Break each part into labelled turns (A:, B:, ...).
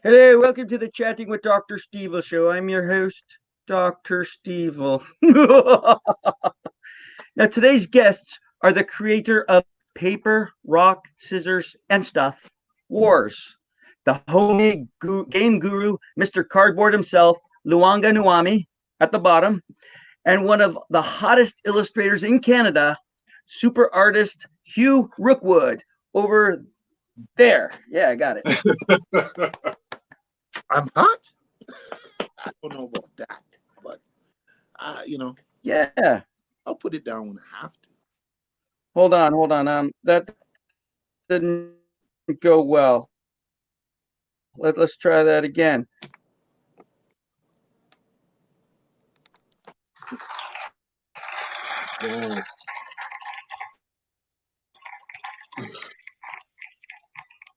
A: Hello, welcome to the Chatting with Dr. Stevil show. I'm your host, Dr. Stevil. Now, today's guests are the creator of Paper, Rock, Scissors, and Stuff Wars, the homemade game guru, Mr. Cardboard himself, Luanga Nuami, at the bottom, and one of the hottest illustrators in Canada, super artist Hugh Rookwood, over there. Yeah, I got it.
B: I'm hot. I don't know about that, but
A: Yeah.
B: I'll put it down when I have to.
A: Hold on. That didn't go well. Let's try that again.
C: Oh.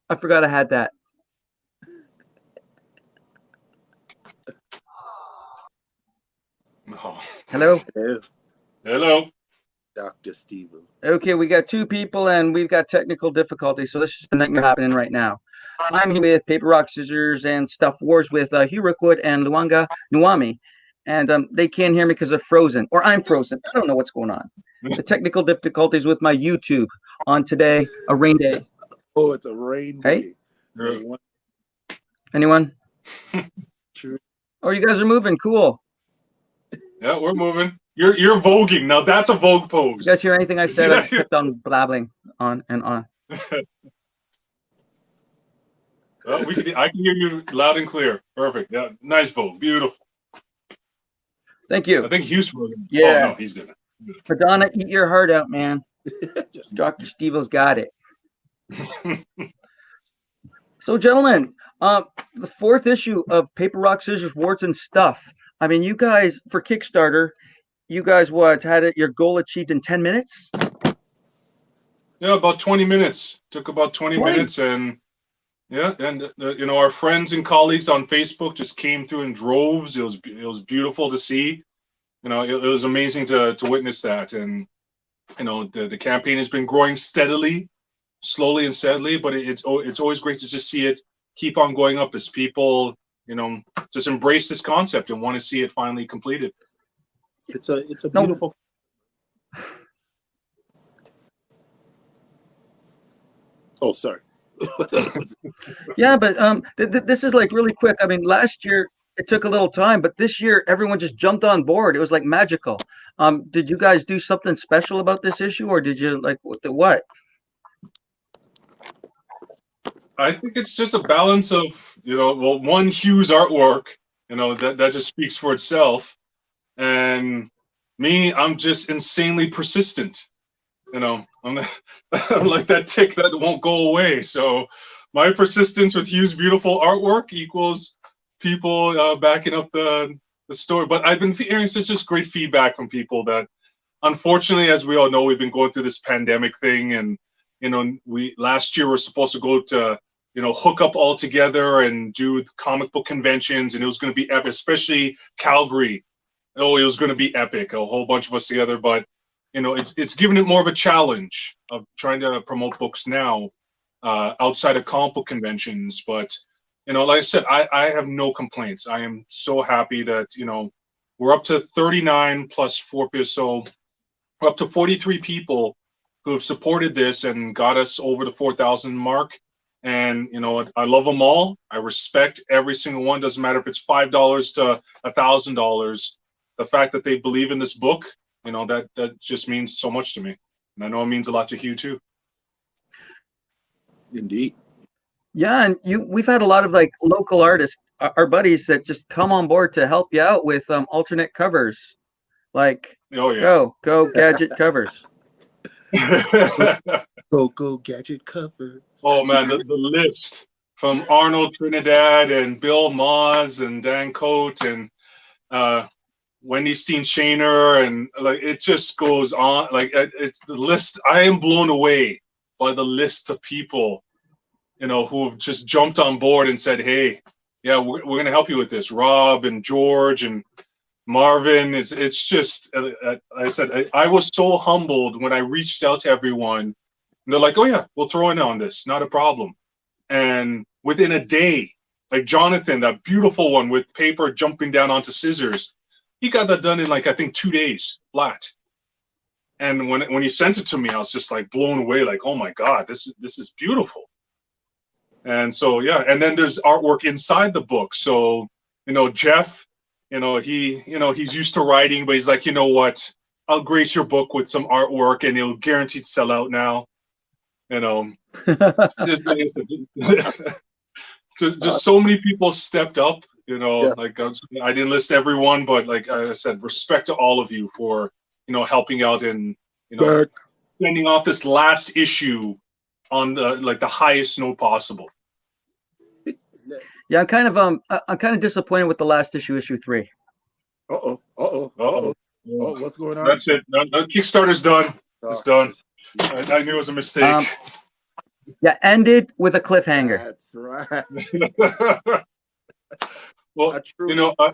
A: I forgot I had that.
C: Oh.
A: Hello?
C: Hello.
B: Dr. Stevil.
A: Okay, we got two people and we've got technical difficulties, so this is the nightmare happening right now. I'm here with Paper, Rock, Scissors, and Stuff Wars with Hugh Rookwood and Luanga Nuami. And they can't hear me because they're frozen, or I'm frozen. I don't know what's going on. The technical difficulties with my YouTube on today, a rain day.
B: Oh, it's a rain
A: Hey?
B: day.
A: Anyone?
B: True.
A: Oh, you guys are moving. Cool.
C: Yeah, we're moving. You're voguing. Now that's a Vogue pose.
A: You guys hear anything I said? I kept on blabbling on and on.
C: Well, I can hear you loud and clear. Perfect. Yeah, nice Vogue. Beautiful.
A: Thank you.
C: I think Hugh's voguing.
A: Yeah.
C: Oh, no, he's good.
A: Madonna, eat your heart out, man. Dr. Stevil's got it. So, gentlemen, the fourth issue of Paper, Rock, Scissors, Warts, and Stuff. I mean, you guys, for Kickstarter, you guys had your goal achieved in 10 minutes?
C: Yeah, about 20 minutes. Took about 20 minutes, and yeah, and our friends and colleagues on Facebook just came through in droves. It was beautiful to see. It was amazing to witness that, and the campaign has been growing steadily, slowly and steadily, but it's always great to just see it keep on going up as people just embrace this concept and want to see it finally completed.
B: It's a beautiful. Oh, sorry.
A: Yeah, but this is like really quick. I mean, last year it took a little time, but this year everyone just jumped on board. It was like magical. Did you guys do something special about this issue, or did you like what?
C: I think it's just a balance of one, Hugh's artwork, that just speaks for itself, and me, I'm just insanely persistent. I'm like that tick that won't go away. So my persistence with Hugh's beautiful artwork equals people backing up the story. But I've been hearing such just great feedback from people that, unfortunately, as we all know, we've been going through this pandemic thing, and we last year were supposed to go to hook up all together and do comic book conventions, and it was going to be epic, especially Calgary. Oh, it was going to be epic, a whole bunch of us together. But it's given it more of a challenge of trying to promote books now outside of comic book conventions. But like I said, I have no complaints. I am so happy that we're up to 39 plus 4 people, so we're up to 43 people who have supported this and got us over the 4,000 mark. And I love them all. I respect every single one. Doesn't matter if it's $5 to $1,000. The fact that they believe in this book, that just means so much to me. And I know it means a lot to Hugh too.
B: Indeed.
A: Yeah, and we've had a lot of like local artists, our buddies, that just come on board to help you out with alternate covers. Like,
C: oh yeah,
A: go gadget covers.
B: Go gadget covers.
C: Oh man, the list from Arnold Trinidad and Bill Moz and Dan Coate and Wendy Steen Shaner, and like it just goes on. Like it's the list. I am blown away by the list of people, who have just jumped on board and said, "Hey, yeah, we're going to help you with this." Rob and George and Marvin. It's just, I said, I was so humbled when I reached out to everyone. And they're like, "Oh yeah, we'll throw in on this, not a problem." And within a day, Like Jonathan, that beautiful one with paper jumping down onto scissors. He got that done in like, I think 2 days flat. And when he sent it to me, I was just like blown away. Like, oh my God, this is beautiful. And so, yeah. And then there's artwork inside the book. So, Jeff, he's used to writing, but he's like, you know what? I'll grace your book with some artwork and it'll guaranteed sell out now. Just, just so many people stepped up, like I didn't list everyone, but like I said, respect to all of you for, helping out and, sending off this last issue on the highest note possible.
A: Yeah, I'm kind of disappointed with the last issue 3.
B: Oh, what's going on?
C: That's it. Kickstarter's done. It's done. I knew it was a mistake.
A: Yeah, ended with a cliffhanger.
B: That's right.
C: Well,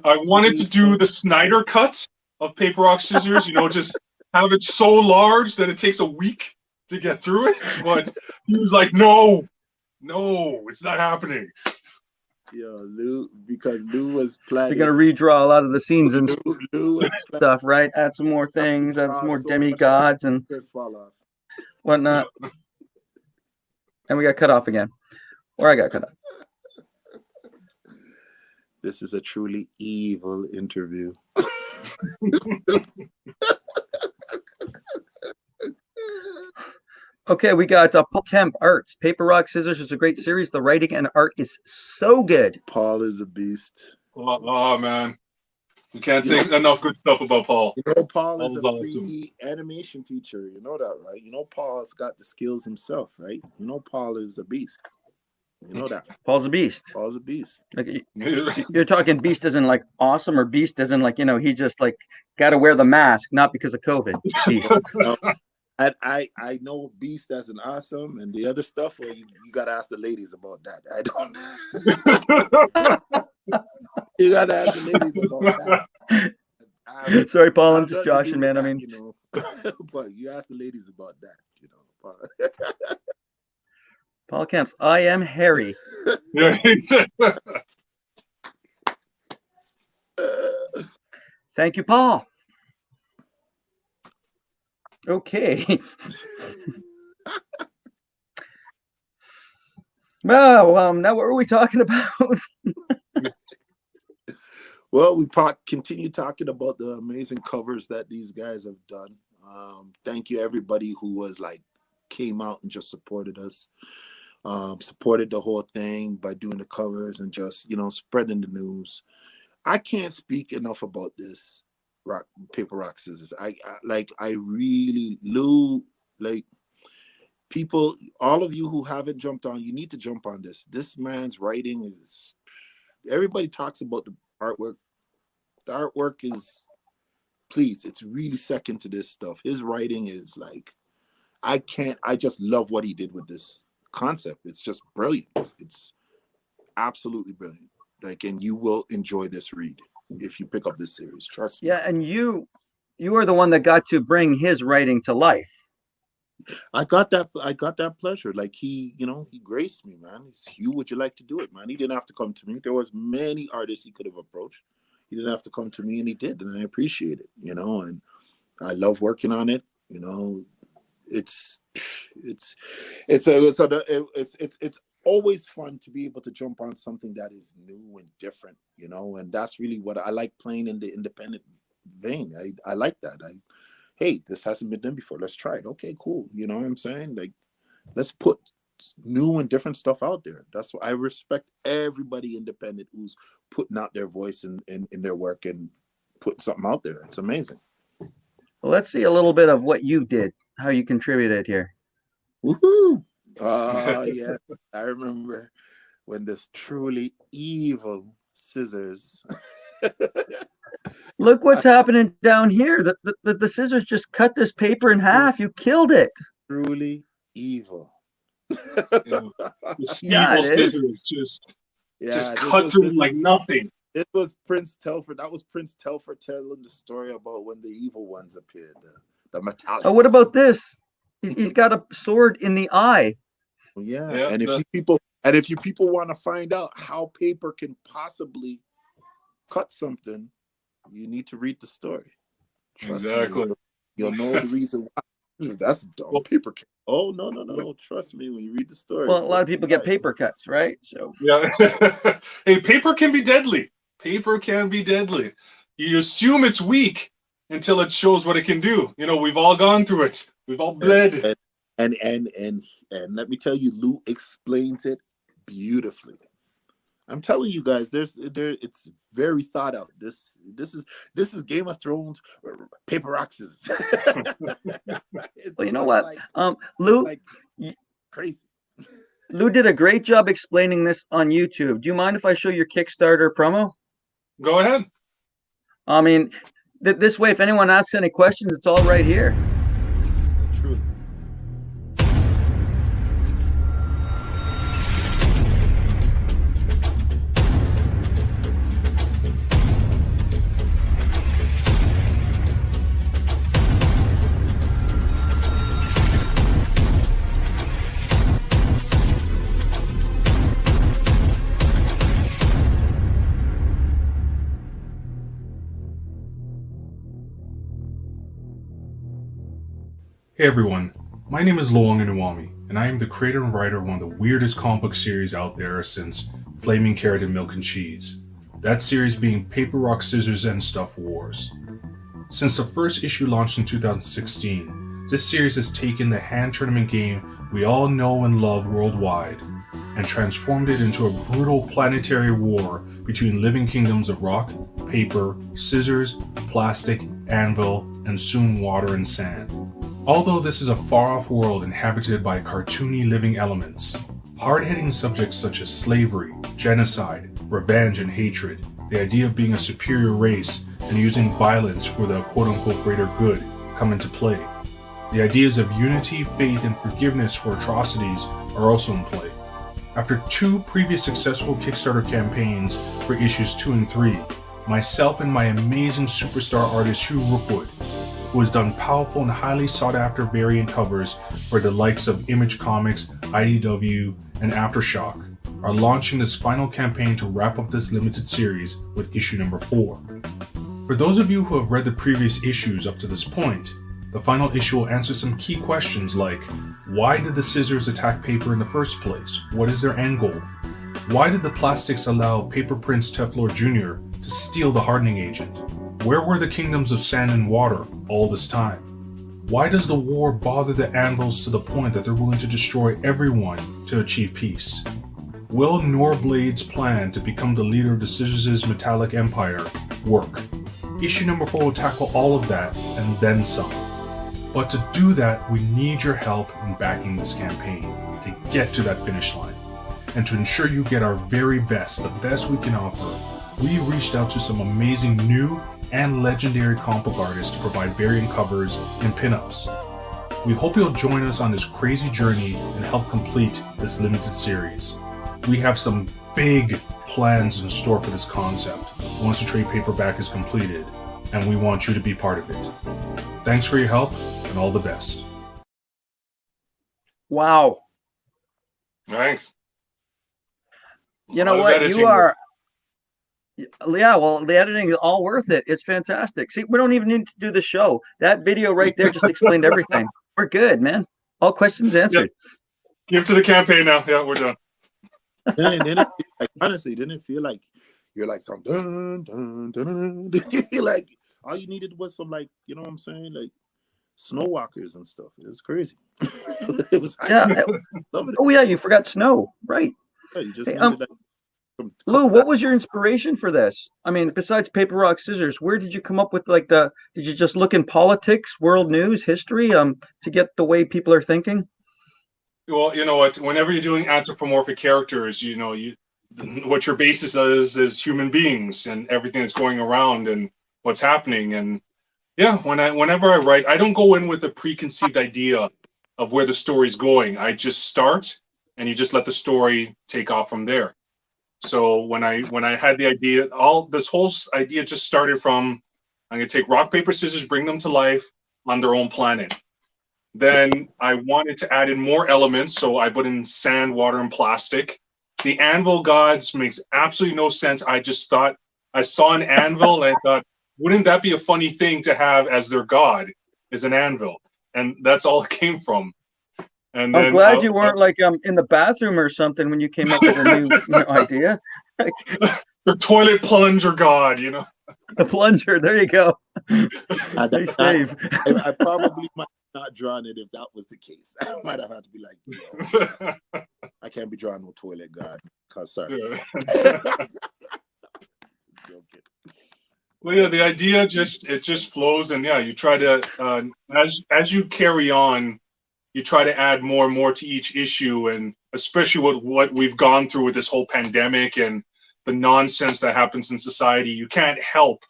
C: I wanted to do the Snyder cut of Paper, Rock, Scissors, just have it so large that it takes a week to get through it. But he was like, no, it's not happening.
B: Yeah, because Lou was planning.
A: You're gonna redraw a lot of the scenes and stuff, right? Add some more things, add some more demigods and whatnot. And we got cut off again. Or I got cut off.
B: This is a truly evil interview.
A: Okay, we got Paul Kemp Arts. Paper, Rock, Scissors is a great series. The writing and art is so good.
B: Paul is a beast.
C: Oh man. You can't say enough good stuff about Paul.
B: Paul is a 3D animation teacher. You know that, right? Paul's got the skills himself, right? Paul is a beast. You know that.
A: Paul's a beast.
B: Paul's a beast.
A: Like, you're talking beast as in like awesome, or beast as in like, he just like got to wear the mask, not because of COVID. Beast.
B: No, I know beast as an awesome, and the other stuff, well, you got to ask the ladies about that. I don't. You got to ask the ladies about that.
A: Sorry, Paul. I'm just joshing, man. That, I mean,
B: but you ask the ladies about that.
A: Paul Kemp, I am Harry. Thank you, Paul. Okay. Well, now what were we talking about?
B: Well, we continue talking about the amazing covers that these guys have done. Thank you, everybody who was came out and just supported us. Supported the whole thing by doing the covers and just, spreading the news. I can't speak enough about this Paper, Rock, Scissors. I really, Lou, people, all of you who haven't jumped on, you need to jump on this. This man's writing is, everybody talks about the artwork. The artwork is, please, it's really second to this stuff. His writing is I just love what he did with this concept. It's just brilliant. It's absolutely brilliant. And you will enjoy this read if you pick up this series. Trust me.
A: Yeah, and you are the one that got to bring his writing to life.
B: I got that pleasure. He graced me, man. He's, Hugh, would you like to do it, man? He didn't have to come to me. There was many artists he could have approached. He didn't have to come to me, and he did, and I appreciate it, and I love working on it. It's always fun to be able to jump on something that is new and different, and that's really what I like, playing in the independent vein. I like that. Hey, this hasn't been done before. Let's try it. Okay, cool. You know what I'm saying? Let's put new and different stuff out there. That's why I respect everybody independent who's putting out their voice in their work and putting something out there. It's amazing.
A: Well, let's see a little bit of what you did, how you contributed here.
B: Woohoo! Yeah, I remember when this truly evil scissors.
A: Look what's happening down here. The scissors just cut this paper in half. You killed it.
B: Truly evil.
C: The Stevil scissors just cut through like nothing.
B: It was Prince Telford. That was Prince Telford telling the story about when the evil ones appeared. The metallics.
A: Oh, what about this? He's got a sword in the eye.
B: Yeah. And if you people, And if you people want to find out how paper can possibly cut something, you need to read the story. Trust
C: Exactly.
B: me, you'll know the reason why. That's dumb.
C: Well,
B: Paper. Oh no. Trust me when you read the story.
A: Well, a lot of people get paper cuts, right? So
C: yeah. Hey, paper can be deadly. Paper can be deadly. You assume it's weak until it shows what it can do. You know, we've all gone through it. We've all bled.
B: And let me tell you, Lou explains it beautifully. I'm telling you guys, it's very thought out. This is Game of Thrones, paper rock scissors.
A: well, you know what, Lou,
B: like crazy.
A: Lou did a great job explaining this on YouTube. Do you mind if I show your Kickstarter promo?
C: Go ahead.
A: I mean, this way, if anyone asks any questions, it's all right here.
B: Truly.
D: Hey everyone, my name is Luong Inuwami, and I am the creator and writer of one of the weirdest comic book series out there since Flaming Carrot and Milk and Cheese. That series being Paper, Rock, Scissors, and Stuff Wars. Since the first issue launched in 2016, this series has taken the hand tournament game we all know and love worldwide and transformed it into a brutal planetary war between living kingdoms of rock, paper, scissors, plastic, anvil, and soon water and sand. Although this is a far-off world inhabited by cartoony living elements, hard-hitting subjects such as slavery, genocide, revenge, and hatred, the idea of being a superior race and using violence for the quote-unquote greater good come into play. The ideas of unity, faith, and forgiveness for atrocities are also in play. After 2 previous successful Kickstarter campaigns for issues 2 and 3, myself and my amazing superstar artist Hugh Rookwood, who has done powerful and highly sought-after variant covers for the likes of Image Comics, IDW, and Aftershock, are launching this final campaign to wrap up this limited series with issue number 4. For those of you who have read the previous issues up to this point, the final issue will answer some key questions like, why did the scissors attack paper in the first place? What is their end goal? Why did the plastics allow Paper Prince Teflor Jr. to steal the hardening agent? Where were the kingdoms of sand and water all this time? Why does the war bother the anvils to the point that they're willing to destroy everyone to achieve peace? Will Norblade's plan to become the leader of the Scissors' metallic empire work? Issue number 4 will tackle all of that and then some. But to do that, we need your help in backing this campaign to get to that finish line. And to ensure you get our very best, the best we can offer, we reached out to some amazing new and legendary comic book artists to provide variant covers and pinups. We hope you'll join us on this crazy journey and help complete this limited series. We have some big plans in store for this concept once the trade paperback is completed, and we want you to be part of it. Thanks for your help, and all the best.
A: Wow.
C: Thanks.
A: You know what? You are... Yeah, well, the editing is all worth it. It's fantastic. See, we don't even need to do the show. That video right there just explained everything. We're good, man. All questions answered.
C: Give to the campaign now. Yeah, we're done.
B: Honestly, didn't it feel like you're like some dun dun dun dun? Like all you needed was some, like, you know what I'm saying, like snow walkers and stuff. It was crazy. It was
A: Oh yeah, you forgot snow, right?
B: Yeah, you just needed that.
A: Lou, what was your inspiration for this? I mean, besides Paper, Rock, Scissors, where did you come up with did you just look in politics, world news, history, to get the way people are thinking?
C: Well, you know what, whenever you're doing anthropomorphic characters, what your basis is human beings and everything that's going around and what's happening. And yeah, whenever I write, I don't go in with a preconceived idea of where the story's going. I just start and you just let the story take off from there. So when I had the idea, this whole idea just started from, I'm going to take rock, paper, scissors, bring them to life on their own planet. Then I wanted to add in more elements, so I put in sand, water, and plastic. the anvil gods makes absolutely no sense. I just thought I saw an anvil and I thought, wouldn't that be a funny thing to have as their god, is an anvil? And that's all it came from. And
A: I'm
C: then
A: glad you weren't like in the bathroom or something when you came up with a new idea.
C: the toilet plunger god, you know.
A: The plunger. There you go. Nice save.
B: I probably might not drawn it if that was the case. I might have had to be like, yo, I can't be drawing no toilet god. Cause sorry.
C: Yeah. Well, yeah, the idea just flows, and yeah, you try to as you carry on, you try to add more and more to each issue, and especially what we've gone through with this whole pandemic and the nonsense that happens in society, you can't help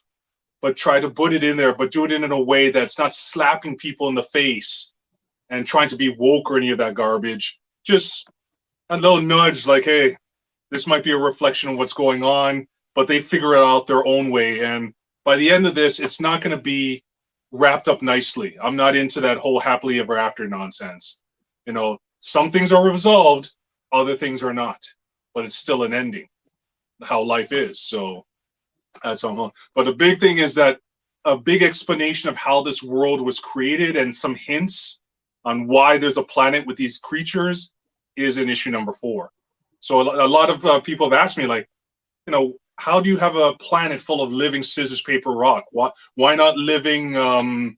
C: but try to put it in there, but do it in a way that's not slapping people in the face and trying to be woke or any of that garbage. Just a little nudge, like, hey, this might be a reflection of what's going on, but they figure it out their own way. And by the end of this, it's not going to be wrapped up nicely. I'm not into that whole happily ever after nonsense. You know, some things are resolved, other things are not, but it's still an ending, how life is. So that's all. But the big thing is that a big explanation of how this world was created and some hints on why there's a planet with these creatures is in issue number 4. So a lot of people have asked me, like, you know, how do you have a planet full of living scissors, paper, rock? Why not living, you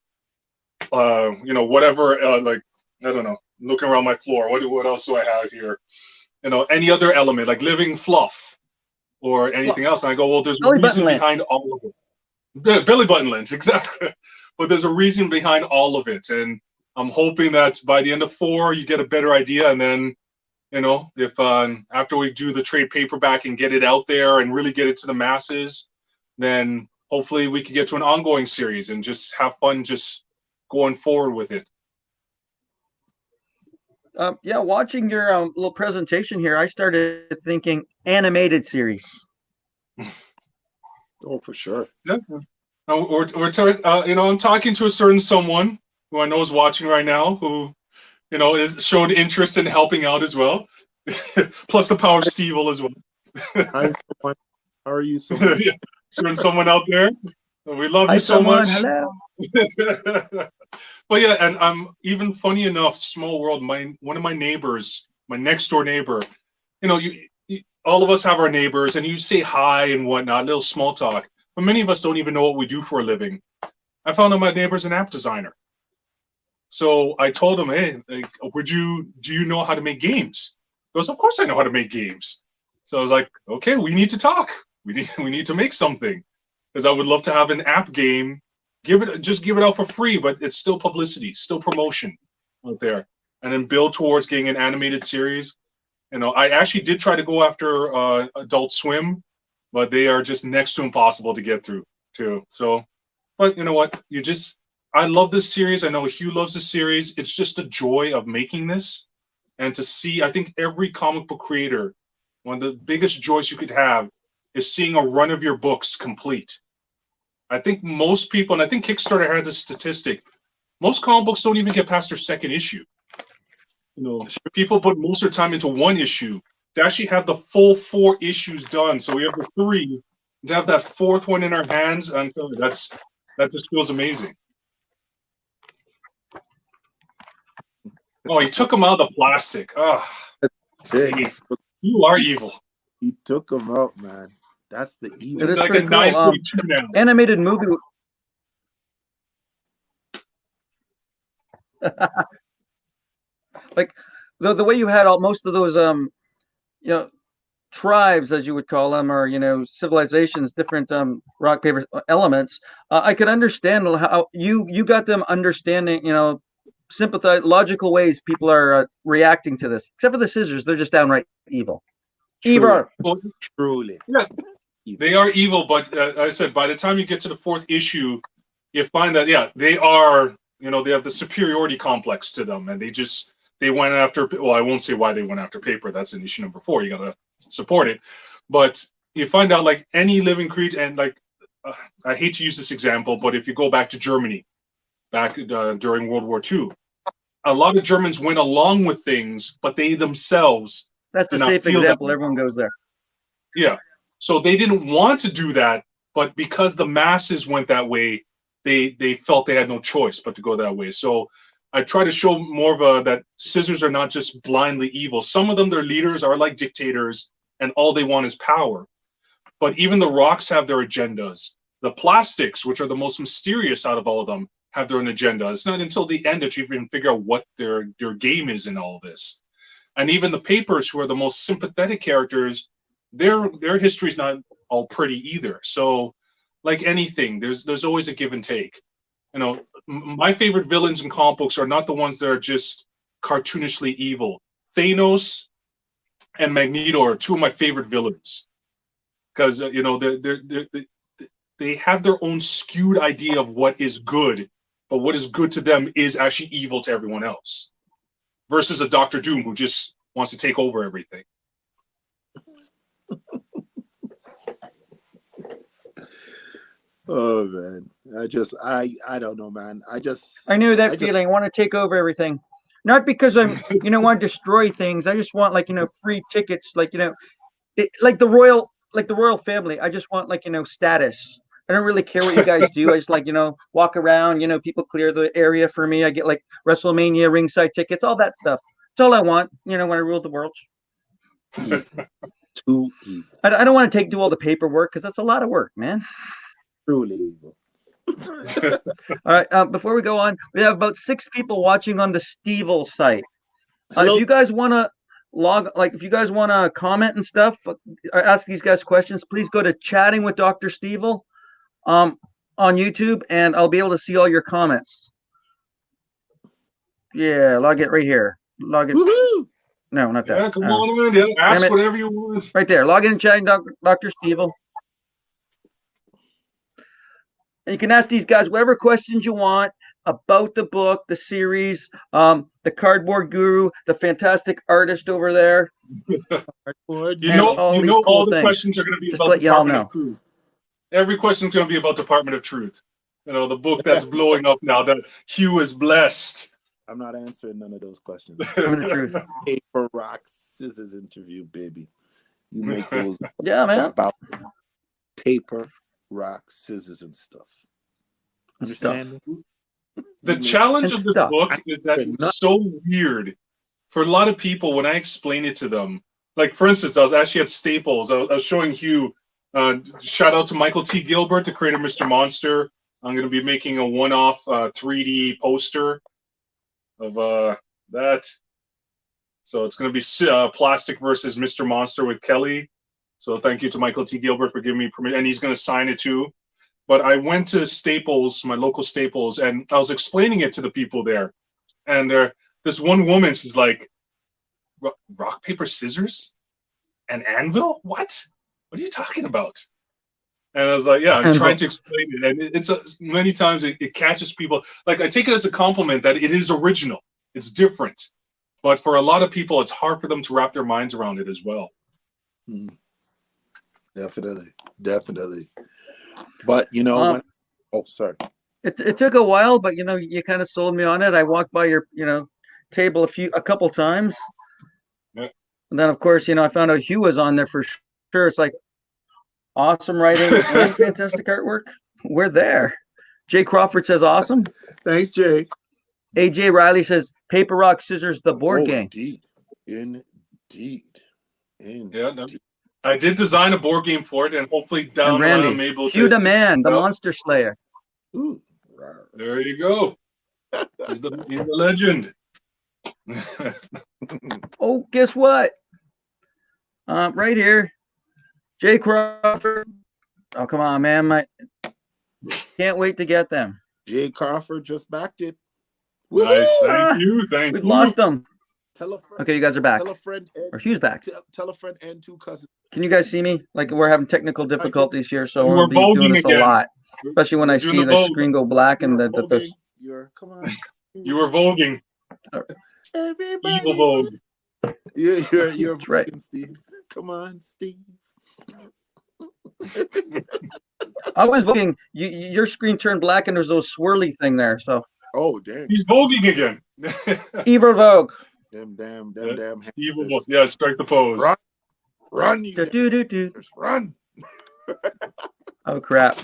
C: know, whatever, like, I don't know, looking around my floor. What else do I have here? You know, any other element, like living fluff or anything else. And I go, well, there's a reason behind all of it. Belly button lens, exactly. But there's a reason behind all of it. And I'm hoping that by the end of 4, you get a better idea. And then, you know, if after we do the trade paperback and get it out there and really get it to the masses, then hopefully we can get to an ongoing series and just have fun just going forward with it.
A: Yeah, watching your little presentation here, I started thinking animated series.
B: Oh, for sure.
C: Yeah. Or you know, I'm talking to a certain someone who I know is watching right now who, you know, showed interest in helping out as well. Plus the power of Stevil as well.
B: Hi, someone. How are you, someone?
C: Yeah. Someone out there. We love
A: Hi,
C: you so
A: someone.
C: much.
A: Hello.
C: But yeah, and I'm even funny enough, small world, one of my neighbors, my next door neighbor, you know, you all of us have our neighbors and you say hi and whatnot, little small talk. But many of us don't even know what we do for a living. I found out my neighbor's an app designer. So I told him, hey, like, do you know how to make games? He goes, of course I know how to make games. So I was like, okay, we need to talk. We need to make something. Because I would love to have an app game. Just give it out for free, but it's still publicity, still promotion out there. And then build towards getting an animated series. You know, I actually did try to go after Adult Swim, but they are just next to impossible to get through too. So, but you know what? I love this series. I know Hugh loves this series. It's just the joy of making this. And to see, I think every comic book creator, one of the biggest joys you could have is seeing a run of your books complete. I think most people, and I think Kickstarter had this statistic, most comic books don't even get past their second issue. You know, people put most of their time into one issue. To actually have the full 4 issues done, so we have the 3, to have that 4th one in our hands, and that just feels amazing. Oh, he took him out of the plastic. Oh, Steve, you are evil.
B: He took him out, man. That's the evil.
A: It is
C: like
A: pretty
C: a
A: cool.
C: 9.2 now.
A: Animated movie. Like the way you had most of those you know, tribes, as you would call them, or you know, civilizations, different rock paper elements. I could understand how you got them understanding, you know, sympathize, logical ways people are reacting to this. Except for the scissors, they're just downright evil. Evil.
C: Well,
B: Truly.
C: yeah, they are evil, but I said by the time you get to the 4th issue, you find that they are, you know, they have the superiority complex to them, and they went after. Well, I won't say why they went after paper. That's in issue number 4. You gotta support it, but you find out like any living creature, and like I hate to use this example, but if you go back to Germany, back during World War II, a lot of Germans went along with things, but they themselves
A: That's the
C: did not
A: safe
C: feel that
A: example.
C: way.
A: Everyone goes there.
C: Yeah. So they didn't want to do that, but because the masses went that way, they felt they had no choice but to go that way. So I try to show more of a that scissors are not just blindly evil. Some of them, their leaders are like dictators, and all they want is power. But even the rocks have their agendas. The plastics, which are the most mysterious out of all of them, have their own agenda. It's not until the end that you even figure out what their game is in all of this. And even the papers, who are the most sympathetic characters, their history's not all pretty either. So, like anything, there's always a give and take. You know, my favorite villains in comic books are not the ones that are just cartoonishly evil. Thanos and Magneto are two of my favorite villains because you know they have their own skewed idea of what is good, but what is good to them is actually evil to everyone else. Versus a Doctor Doom who just wants to take over everything.
B: Oh man, I don't know, man.
A: I knew that feeling. I want to take over everything. Not because I'm, want to destroy things. I just want free tickets, like the royal family. I just want status. I don't really care what you guys do. I just walk around, people clear the area for me. I get like WrestleMania ringside tickets, all that stuff. That's all I want, when I rule the world.
B: Evil. Too evil.
A: I don't want to do all the paperwork because that's a lot of work, man.
B: Truly evil.
A: All right. Before we go on, we have about 6 people watching on the Stevil site. If you guys want to if you guys want to comment and stuff, ask these guys questions, please go to Chatting with Dr. Stevil on YouTube, and I'll be able to see all your comments. Yeah, log it right here. Log it.
B: Woohoo!
A: No, not that.
C: Yeah, come on in. Yeah, ask whatever you want.
A: Right there. Log in and Chatting Dr. Stevil. And you can ask these guys whatever questions you want about the book, the series, the cardboard guru, the fantastic artist over there.
C: You know all the questions are going to be about Department of Truth. Every question is going to be about Department of Truth. You know, the book that's blowing up now that Hugh is blessed.
B: I'm not answering none of those questions.
A: Paper,
B: rock, scissors interview, baby. You make those
A: about
B: paper, rock, scissors, and stuff. Understand?
C: The challenge of this book is that it's so weird for a lot of people when I explain it to them. Like, for instance, I was actually at Staples. I was showing Hugh. Shout out to Michael T. Gilbert, the creator of Mr. Monster. I'm going to be making a one-off 3D poster of that. So it's going to be Plastic versus Mr. Monster with Kelly. So thank you to Michael T. Gilbert for giving me permission, and he's going to sign it too. But I went to Staples, my local Staples, and I was explaining it to the people there. And this one woman, she's like, rock, paper, scissors? An anvil? What? What are you talking about? And I was like, yeah, I'm trying to explain it. And it's many times it catches people. Like, I take it as a compliment that it is original. It's different. But for a lot of people, it's hard for them to wrap their minds around it as well.
B: Definitely. But, sorry.
A: It took a while, but, you kind of sold me on it. I walked by your, table a couple times.
C: Yeah.
A: And then, of course, I found out Hugh was on there for sure. It's like awesome writing and fantastic artwork. We're there. Jay Crawford says awesome.
B: Thanks, Jay.
A: AJ Riley says paper, rock, scissors, the board game.
B: Indeed.
C: Yeah, no. I did design a board game for it, and hopefully down the line I'm able to.
A: Hugh the Man, the Monster Slayer.
B: Ooh.
C: There you go. He's the legend.
A: Oh, guess what? Right here, Jay Crawford. Oh, come on, man! Can't wait to get them.
B: Jay Crawford just backed it.
C: Nice, thank you.
A: We've lost them.
B: Tell a friend.
A: Okay, you guys are back.
B: Tell a friend.
A: Or Hugh's back.
B: Tell a friend and 2 cousins.
A: Can you guys see me? Like, we're having technical difficulties here, so
C: we're
A: doing this
C: again.
A: A lot. Especially when I see the screen go black and the
B: Come on.
C: You were voguing.
B: Everybody.
C: Evil vogue.
B: Yeah, you're
A: That's right.
B: Steve. Come on, Steve.
A: I was voguing. Your screen turned black and there's those swirly thing there. So.
B: Oh, dang.
C: He's voguing again.
A: Evil Vogue.
B: Them damn
C: Evil.
B: hamsters.
C: Yeah, strike the pose.
B: Run, you
A: Do.
B: run.
A: Oh crap!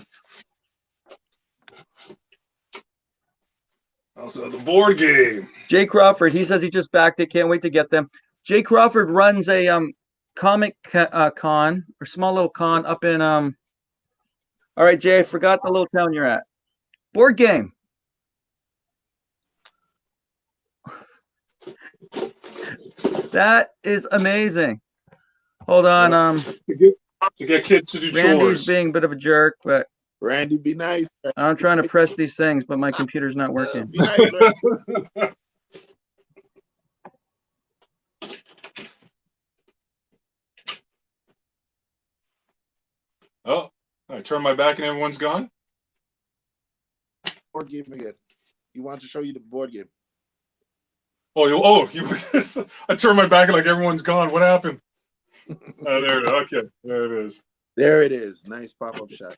C: Also, the board game.
A: Jay Crawford. He says he just backed it. Can't wait to get them. Jay Crawford runs a comic con or small little con up in All right, Jay. I forgot the little town you're at. Board game. That is amazing. Hold on.
C: To get kids to do
A: Randy's
C: chores.
A: being a bit of a jerk, but
B: Randy, be nice.
A: I'm trying to press these things, but my computer's not working.
B: Be nice, Randy.
C: Oh, I turn my back and everyone's gone.
B: Board game again. He wants to show you the board game.
C: I turned my back and like everyone's gone. What happened? There. Okay, there it is.
B: There it is. Nice pop-up shot.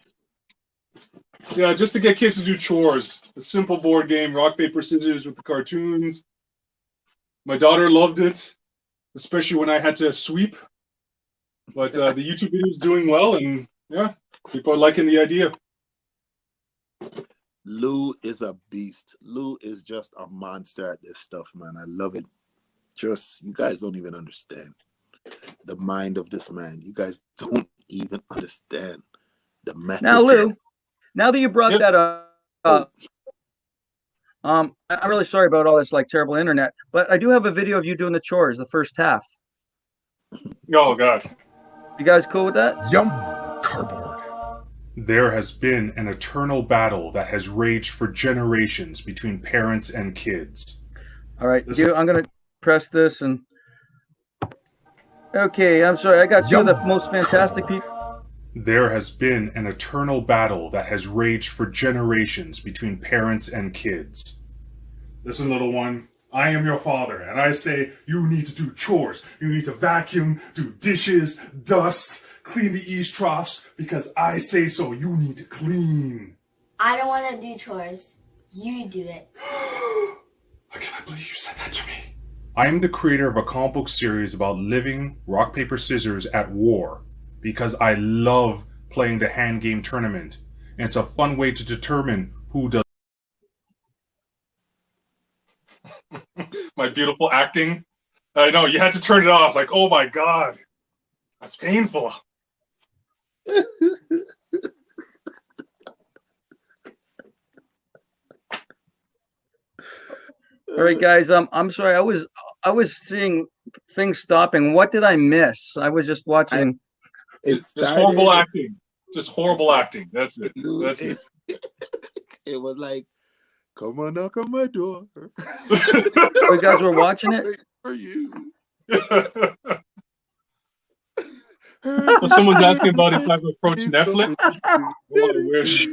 C: Yeah, just to get kids to do chores. A simple board game, rock, paper, scissors with the cartoons. My daughter loved it, especially when I had to sweep. But the YouTube video is doing well, and yeah, people are liking the idea.
B: Lou is a beast. Lou is just a monster at this stuff, man. I love it. Just, you guys don't even understand the mind of this man. You guys don't even understand the method.
A: Now, Lou, now that you brought that up, I'm really sorry about all this like terrible internet, but I do have a video of you doing the chores, the first half.
C: Oh, God.
A: You guys cool with that?
E: Yum, cardboard.
D: There has been an eternal battle that has raged for generations between parents and kids.
A: All right, I'm going to press this and... Okay, I'm sorry. I got two of the most fantastic people.
D: There has been an eternal battle that has raged for generations between parents and kids. Listen, little one, I am your father, and I say you need to do chores. You need to vacuum, do dishes, dust, clean the eaves troughs, because I say so. You need to clean.
F: I don't want to do chores. You do it.
D: I cannot believe you said that to me. I am the creator of a comic book series about living rock, paper, scissors at war because I love playing the hand game tournament. And it's a fun way to determine who does.
C: My beautiful acting. I know, you had to turn it off. Like, oh my God. That's painful.
A: All right, guys. I'm sorry. I was seeing things stopping. What did I miss? I was just watching.
C: It's just horrible acting. Just horrible acting. That's it. That's it.
B: It was like, come on, knock on my door.
A: You guys were watching it?
B: For you.
C: Well, someone's asking about if I've approached Netflix. Oh, I wish.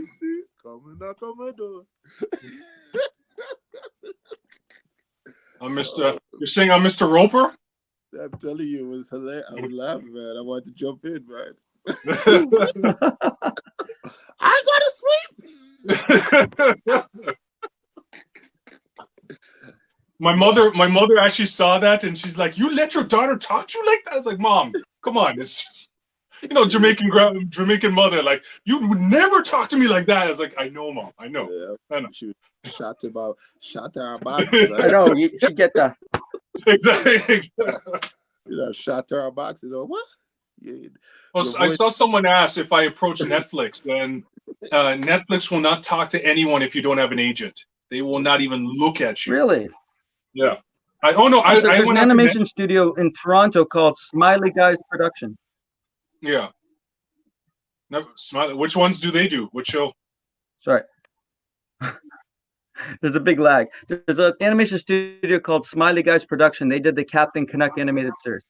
B: Come and knock on my door.
C: You're saying I'm Mr. Roper?
B: I'm telling you, it was hilarious. I was laughing, man. I wanted to jump in, man. I gotta sweep.
C: My mother actually saw that, and she's like, "You let your daughter talk to you like that?" I was like, "Mom, come on, it's Jamaican mother. Like, you would never talk to me like that." I was like, "I know, Mom. I know."
B: Yeah,
C: I know.
B: She shot to our box.
A: I know. You should get that.
C: Exactly.
B: You know, shot to our box. You know what? Yeah.
C: Well, I saw someone ask if I approach Netflix. Then Netflix will not talk to anyone if you don't have an agent. They will not even look at you.
A: Really?
C: Yeah.
A: There's an animation studio in Toronto called Smiley Guys Production.
C: Yeah. No, Smiley. Which ones do they do? Which show?
A: Sorry. There's a big lag. There's an animation studio called Smiley Guys Production. They did the Captain Canuck animated series.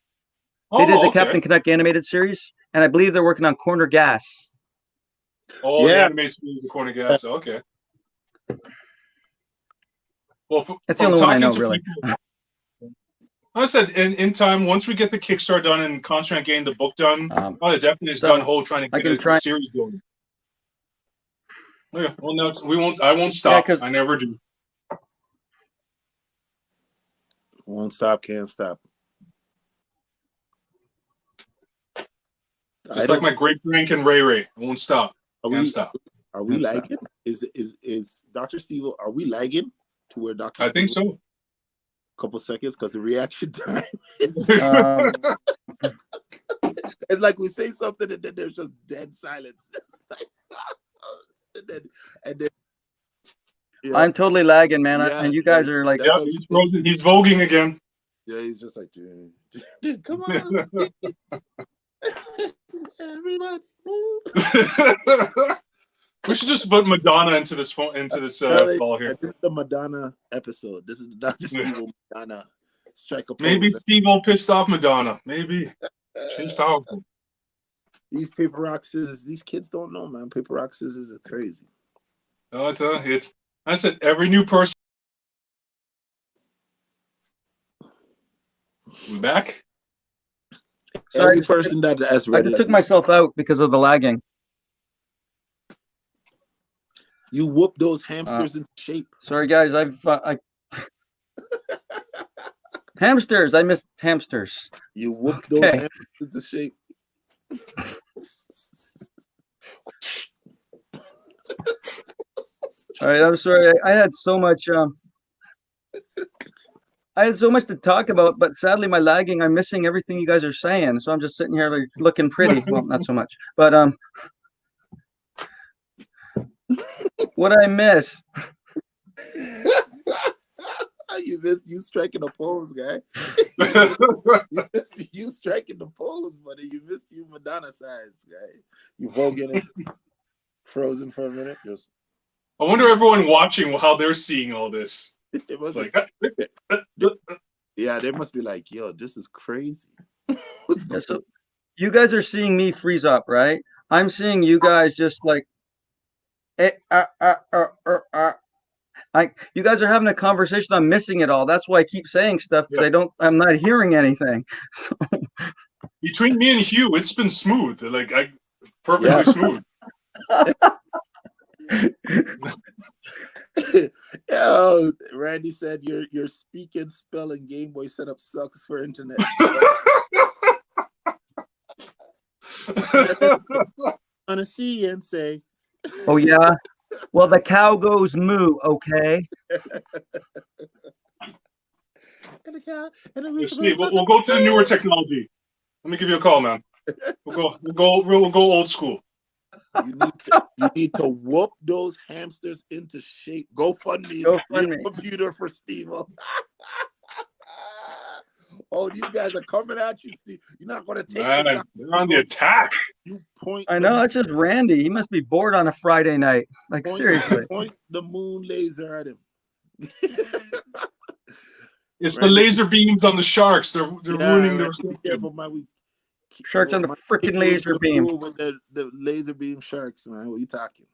A: They did the Captain Canuck animated series, and I believe they're working on Corner Gas.
C: Oh, yeah. The animation series, Corner Gas. Okay. Well,
A: that's the only one I know, really.
C: People, I said, in time, once we get the Kickstarter done and Contract getting the book done, I definitely is gun ho trying to get a series going. Yeah, well, no, I won't stop. Yeah, I never do.
B: Won't stop, can't stop.
C: Just like my great Frank Ray Ray. I won't stop. Can't stop.
B: Are we lagging? Is Dr. Stevil, are we lagging to where Dr.
C: I think so.
B: A couple seconds because the reaction time is it's like we say something and then there's just dead silence. It's like, and then yeah.
A: I'm totally lagging, man.
B: Yeah,
A: and you guys are like,
C: yeah, he's frozen. He's voguing again.
B: Yeah, he's just like, dude, come on, everybody.
C: We should just put Madonna into this call here.
B: This is the Madonna episode. This is the Dr. Stevil Madonna strike a pose.
C: Maybe Stevil pissed off Madonna. Maybe she's powerful.
B: These paper rock scissors. These kids don't know, man. Paper rock scissors are crazy.
C: Oh, I said every new person. We back?
B: Every person that has read
A: I took myself out because of the lagging.
B: You whoop those hamsters into shape.
A: Sorry, guys. Hamsters. I missed hamsters.
B: You whoop those hamsters into shape.
A: All right, I'm sorry. I had so much. I had so much to talk about, but sadly, my lagging. I'm missing everything you guys are saying. So I'm just sitting here like looking pretty. Well, not so much, but what I miss.
B: You missed you striking a pose, guy. You missed you striking the pose, buddy. You missed you Madonna sized, guy. You voguing it, frozen for a minute. Just.
C: I wonder everyone watching how they're seeing all this.
B: It was
C: like,
B: yeah, they must be like, yo, this is crazy.
A: So you guys are seeing me freeze up, right? I'm seeing you guys just like, you guys are having a conversation. I'm missing it all. That's why I keep saying stuff because I'm not hearing anything. So.
C: Between me and Hugh, it's been smooth. Like perfectly smooth.
B: Yo, Randy said your speaking spelling Game Boy setup sucks for internet. On a C and say,
A: oh yeah. Well, the cow goes moo, okay?
C: We'll go to the newer technology. Let me give you a call, man. We'll go old school.
B: You need to whoop those hamsters into shape. Go fund me. Computer for Steve. Oh, these guys are coming at you, Steve. You're not going to take this.
C: They're on the attack.
B: You point.
A: I know. It's just Randy. He must be bored on a Friday night. Like, seriously.
B: Point the moon laser at him.
C: It's Randy. The laser beams on the sharks. They're ruining their
A: sharks on the freaking laser beam.
B: With the laser beam sharks, man. What are you talking?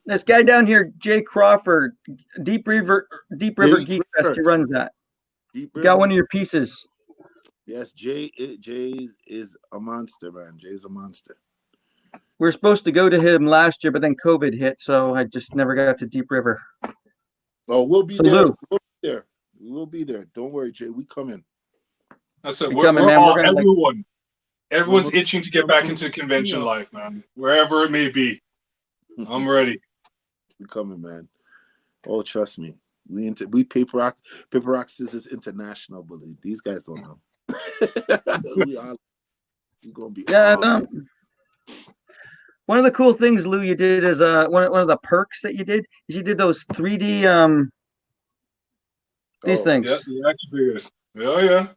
A: This guy down here, Jay Crawford, Deep River Geek Fest. He runs that. Got one of your pieces.
B: Yes, Jay is a monster, man. Jay's a monster.
A: We were supposed to go to him last year, but then COVID hit, so I just never got to Deep River.
B: Oh, we'll be there. We'll be there. We'll be there. Don't worry, Jay. We come in.
C: I said everyone's itching to get back into convention life, man. Wherever it may be. I'm ready.
B: We coming, man. Oh, trust me. We paper rock scissors international, but these guys don't know. We're gonna be
A: one of the cool things, Lou, you did is one of the perks that you did is you did those 3D these things.
C: Yeah, the action figures. Oh yeah.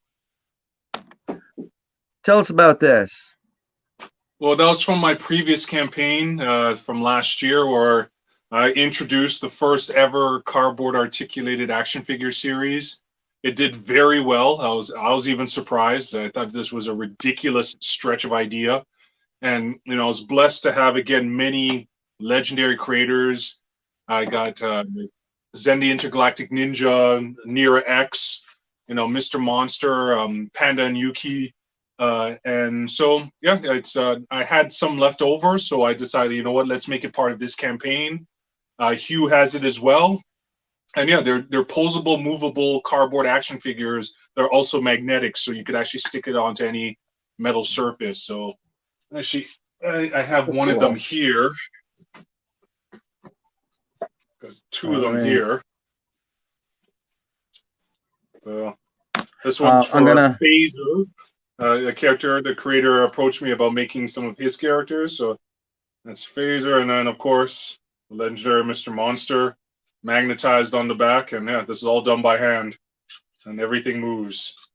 A: Tell us about this.
C: Well, that was from my previous campaign from last year, where I introduced the first ever cardboard articulated action figure series. It did very well. I was even surprised. I thought this was a ridiculous stretch of idea, and I was blessed to have again many legendary creators. I got Zen the Intergalactic Ninja, Nira X, Mr. Monster, Panda and Yuki. And so, yeah, it's I had some left over, so I decided, let's make it part of this campaign. Hugh has it as well. And yeah, they're posable, movable cardboard action figures. They're also magnetic, so you could actually stick it onto any metal surface. So actually, I have one of them here. Got two of them here. So this one for Phaser, a character. The creator approached me about making some of his characters. So that's Phaser, and then of course the legendary Mr. Monster, magnetized on the back, and yeah, this is all done by hand, and everything moves.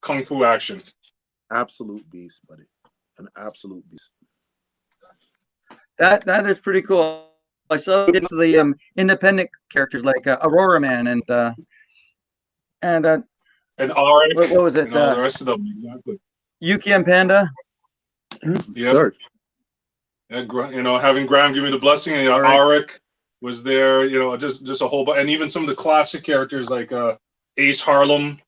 C: Kung Fu action.
B: Absolute beast, buddy. An absolute beast.
A: That is pretty cool. I saw the independent characters like Aurora Man and
C: Arik.
A: what was it?
C: And all the rest of them, exactly.
A: Yuki and Panda.
C: Yeah.
B: Sure.
C: Having Graham give me the blessing, and Arik was there. Just a whole bunch, and even some of the classic characters like Ace Harlem,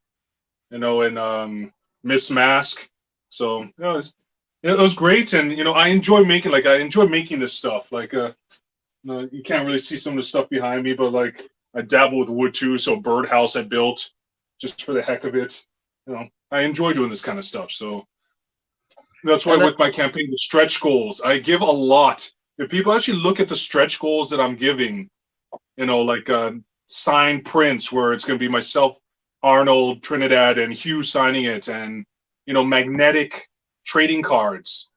C: and Miss Mask. So it was great, and I enjoy making this stuff. Like you can't really see some of the stuff behind me, but like I dabble with wood too. So birdhouse I built just for the heck of it. I enjoy doing this kind of stuff. So that's why with my campaign, the stretch goals, I give a lot. If people actually look at the stretch goals that I'm giving, like signed prints where it's going to be myself, Arnold, Trinidad, and Hugh signing it, and magnetic trading cards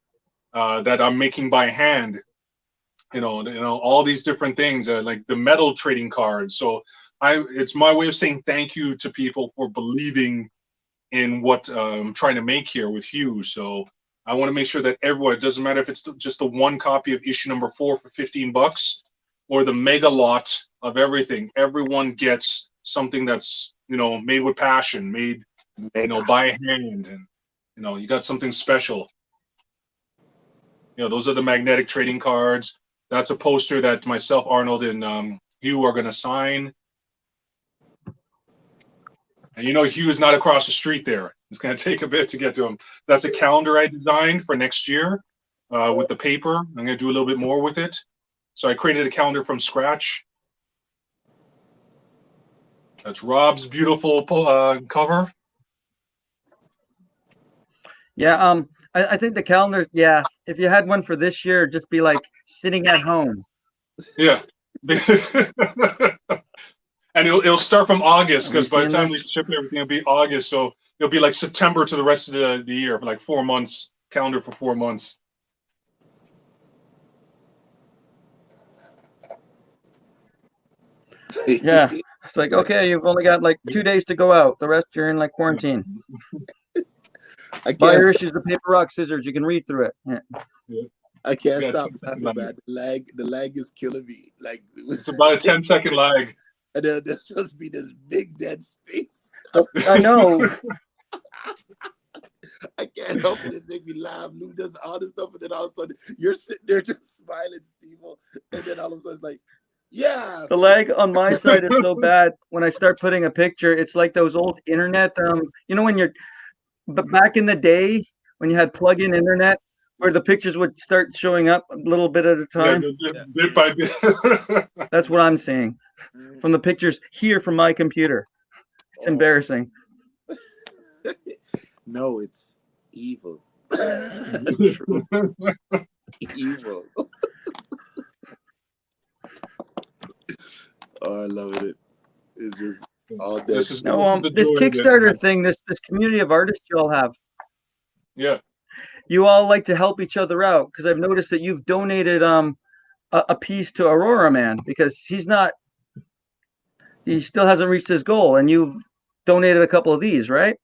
C: that I'm making by hand. All these different things, like the metal trading cards. So it's my way of saying thank you to people for believing in what I'm trying to make here with Hugh. So I want to make sure that everyone, it doesn't matter if it's just the one copy of issue number 4 for $15 or the mega lot of everything. Everyone gets something that's, made with passion, made, by hand, and, you got something special. Those are the magnetic trading cards. That's a poster that myself, Arnold, and Hugh are going to sign. And Hugh is not across the street there. It's going to take a bit to get to him. That's a calendar I designed for next year with the paper. I'm going to do a little bit more with it. So I created a calendar from scratch. That's Rob's beautiful cover.
A: Yeah, I think the calendar, if you had one for this year, just be like sitting at home.
C: Yeah. And it'll start from August, because by the time we ship everything, it'll be August. So it'll be like September to the rest of the year, like 4 months, calendar for 4 months.
A: Yeah. It's like, okay, you've only got like 2 days to go out. The rest you're in like quarantine. Buy your issues of paper, rock, scissors. You can read through it. Yeah.
B: I can't stop laughing, man. The lag is killing me. Like
C: it's about a 10-second lag.
B: And then there's supposed to be this big dead space.
A: I know.
B: I can't help it. It makes me laugh. Lou does all this stuff, and then all of a sudden you're sitting there just smiling, Stevil. And then all of a sudden it's like, yeah.
A: The lag on my side is so bad. When I start putting a picture, it's like those old internet. But back in the day when you had plug-in internet, where the pictures would start showing up a little bit at a time.
C: Yeah, bit by bit.
A: That's what I'm seeing from the pictures here from my computer. It's embarrassing.
B: No, it's evil. Evil. Oh, I love it. It's just all dead.
A: This Kickstarter thing, this community of artists you all have.
C: Yeah.
A: You all like to help each other out, because I've noticed that you've donated a piece to Aurora Man because he still hasn't reached his goal, and you've donated a couple of these, right?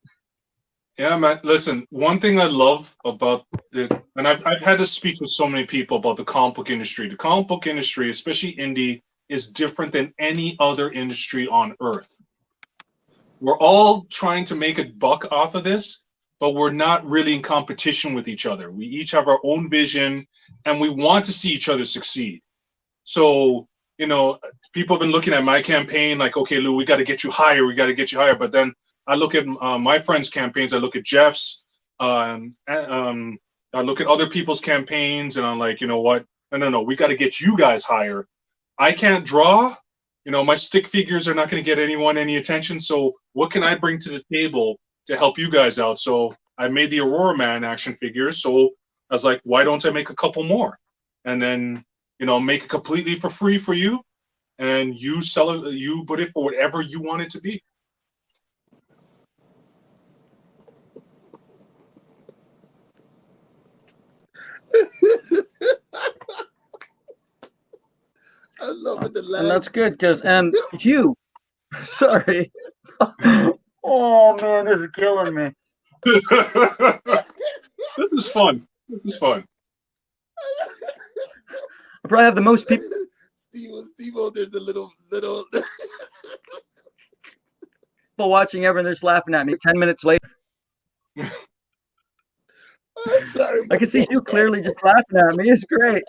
C: Yeah, man. Listen, one thing I love about and I've had to speak with so many people about the comic book industry. The comic book industry, especially indie, is different than any other industry on earth. We're all trying to make a buck off of this, but we're not really in competition with each other. We each have our own vision, and we want to see each other succeed. So, people have been looking at my campaign like, okay, Lou, we got to get you higher. But then I look at my friends' campaigns, I look at Jeff's, I look at other people's campaigns, and I'm like, you know what? No, we got to get you guys higher. I can't draw. You know, my stick figures are not going to get anyone any attention. So what can I bring to the table to help you guys out? So I made the Aurora Man action figures. So I was like, why don't I make a couple more? And then, you know, make it completely for free for you. And you sell it, you put it for whatever you want it to be.
B: I love it. The
A: And
B: lag.
A: that's good because Hugh, sorry. Oh man, this is killing me.
C: This is fun. This is fun.
A: I probably have the most people
B: Stevil, there's a little.
A: watching ever, and they're just laughing at me. 10 minutes later,
B: I'm sorry.
A: I can see you clearly just laughing at me. It's great.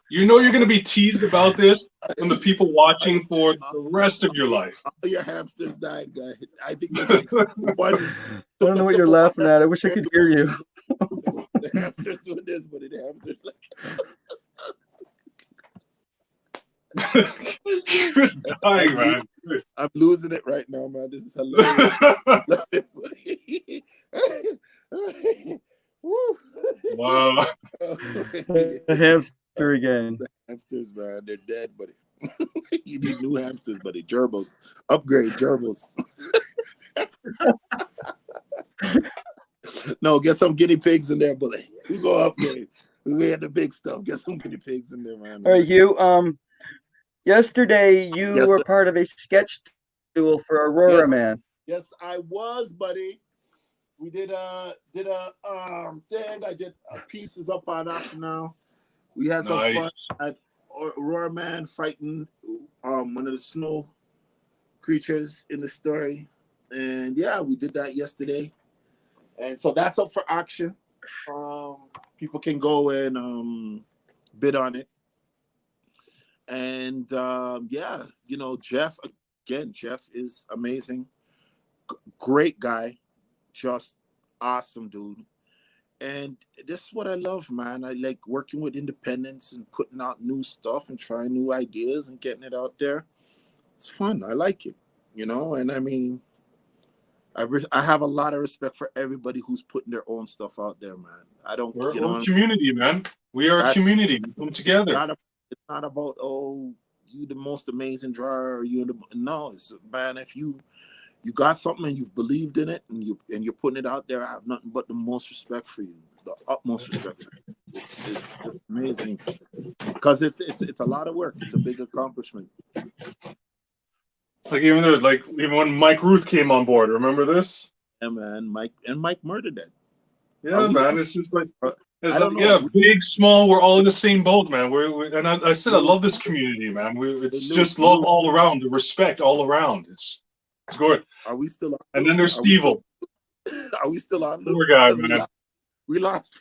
C: You know you're going to be teased about this from the people watching for the rest of your life.
B: All your hamsters died, guy. I think there's like one.
A: I don't know what you're laughing at. I wish I could hear you.
B: The hamster's doing this, but the hamster's like.
C: You're dying, man.
B: I'm losing it right now, man. This is hilarious. Love it, buddy. Woo.
C: Wow.
A: The hamster again.
B: The hamsters, man, they're dead, buddy. You need new hamsters, buddy. Gerbils. Upgrade gerbils. No, get some guinea pigs in there, buddy. We go upgrade. We had the big stuff. Get some guinea pigs in there, man.
A: All right, Hugh. Yesterday you
B: Yes,
A: were
B: sir.
A: part of a sketch duel for Aurora
B: Yes.
A: Man.
B: Yes, I was, buddy. We did a thing. I did pieces up on after now. We had some
C: Nice.
B: fun at Aurora Man fighting one of the snow creatures in the story. And yeah, we did that yesterday. And so that's up for auction. People can go and bid on it. And yeah, you know, Jeff is amazing. Great guy. Just awesome dude. And this is what I love, man. I like working with independents and putting out new stuff and trying new ideas and getting it out there. It's fun. I like it, you know. And I mean, I have a lot of respect for everybody who's putting their own stuff out there, man. I don't,
C: We're
B: you know,
C: a community, man. We are a community. We come together.
B: it's not about, oh, you the most amazing drawer, or no, it's, man, if you got something and you've believed in it and you're putting it out there, I have nothing but the most respect for you, the utmost respect for you. It's amazing because it's a lot of work. It's a big accomplishment.
C: Like even when Mike Ruth came on board, remember this?
B: Yeah, man. Mike murdered that.
C: Yeah, man. It's just like
B: I don't know.
C: Yeah, big, small, we're all in the same boat, man. And I said I love this community, man. It's just love all around, the respect all around. It's good.
B: Are we still on?
C: And then there's Stevil.
B: Are we still on?
C: Poor guy, man.
B: We lost.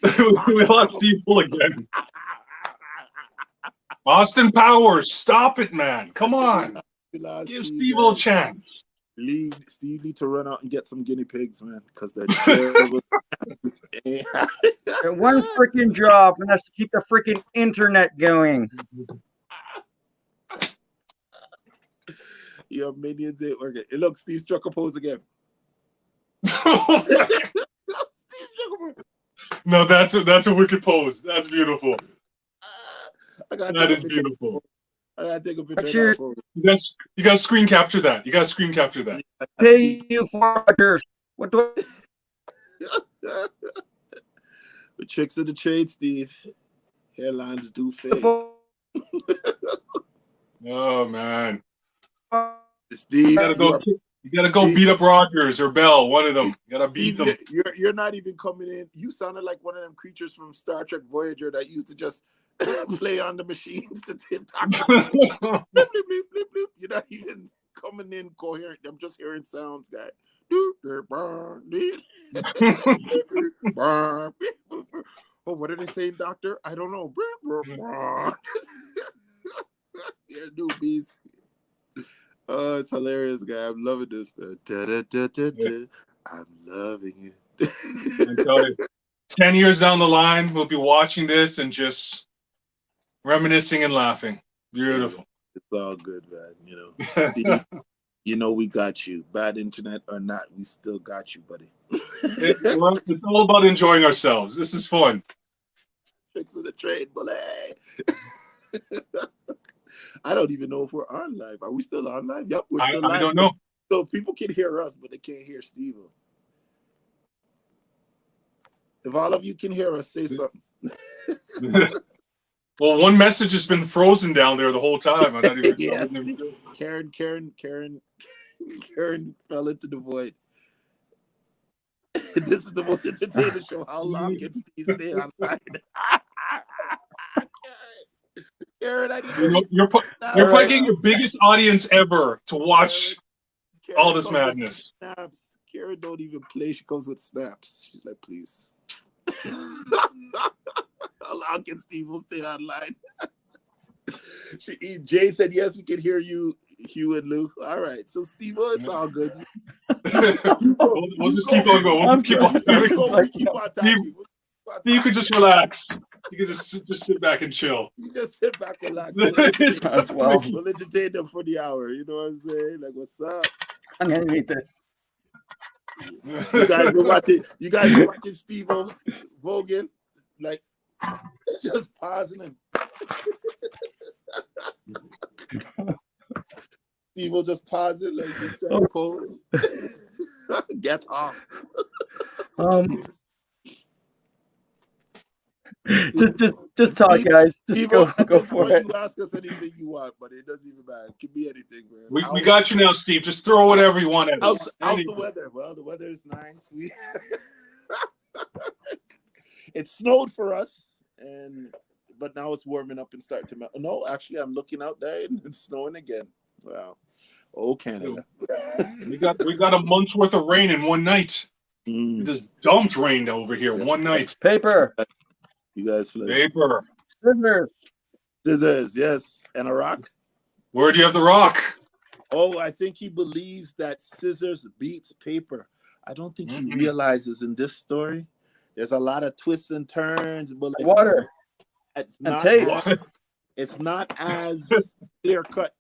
C: We lost people again. Austin Powers, stop it, man. Come on. Give Stevil a chance.
B: Steve need to run out and get some guinea pigs, man, because they're terrible.
A: One freaking job, and that's to keep the freaking internet going.
B: Your minions ain't working. Hey, look, Steve struck a pose again. Steve struck a pose.
C: No, that's a wicked pose. That's beautiful. That is
B: picture.
C: beautiful.
B: I gotta take a picture of that pose.
C: You guys screen capture that. You guys screen capture that.
A: Pay you for yours. What do
B: The tricks of the trade, Steve. Hairlines do fade.
C: Oh man.
B: Steve,
C: you gotta go beat up Rogers or Bell, one of them. You gotta beat them.
B: You're not even coming in. You sounded like one of them creatures from Star Trek Voyager that used to just play on the machines to talk. Bleep, bleep, bleep, bleep, bleep. You're not even coming in coherent. I'm just hearing sounds, guy. Oh, what are they saying, doctor? I don't know. Yeah, newbies. Oh, it's hilarious, guy. I'm loving this, man. I'm loving it.
C: I'm telling you, 10 years down the line, we'll be watching this and just reminiscing and laughing. Beautiful.
B: It's all good, man. You know, Steve, you know we got you. Bad internet or not, we still got you, buddy.
C: It's all about enjoying ourselves. This is fun.
B: Tricks of the trade, bully. I don't even know if we're on live. Are we still on live? Yep, we're still live.
C: I don't know.
B: So people can hear us, but they can't hear Stevil. If all of you can hear us, say something.
C: Well, one message has been frozen down there the whole time. I'm not even.
B: Yeah. Karen fell into the void. This is the most entertaining show. How long can Steve stay online? Karen, I didn't
C: You're picking your biggest audience ever to watch all this madness.
B: Snaps. Karen don't even play. She comes with snaps. She's like, please. How long can Steve stay online? Jay said, yes, we can hear you, Hugh and Lou. All right. So, Steve, it's all good.
C: We'll just keep on going. We'll keep on talking. You could just relax. You could just sit back and chill.
B: You just sit back and relax. We'll entertain them for the hour. You know what I'm saying? Like, what's up?
A: I'm gonna need this.
B: You guys were watching Steve Vogan, like just pausing him. Steve will just pause it like he's trying to pose. Get off.
A: Just talk, guys. Just
B: Steve,
A: go for it.
B: You ask us anything you want, but it doesn't even matter. It can be anything, man.
C: We got you now, Steve. Just throw whatever you want at us.
B: How's the weather? Well, the weather is nice. It snowed for us, but now it's warming up and starting to melt. No, actually, I'm looking out there and it's snowing again. Wow. Oh, Canada.
C: we got a month's worth of rain in one night. It just dumped rain over here one night.
A: Paper.
B: You guys flip.
C: Paper.
B: Scissors, yes. And a rock?
C: Where do you have the rock?
B: Oh, I think he believes that scissors beats paper. I don't think he realizes in this story, there's a lot of twists and turns. But like,
A: water.
B: It's not as clear cut.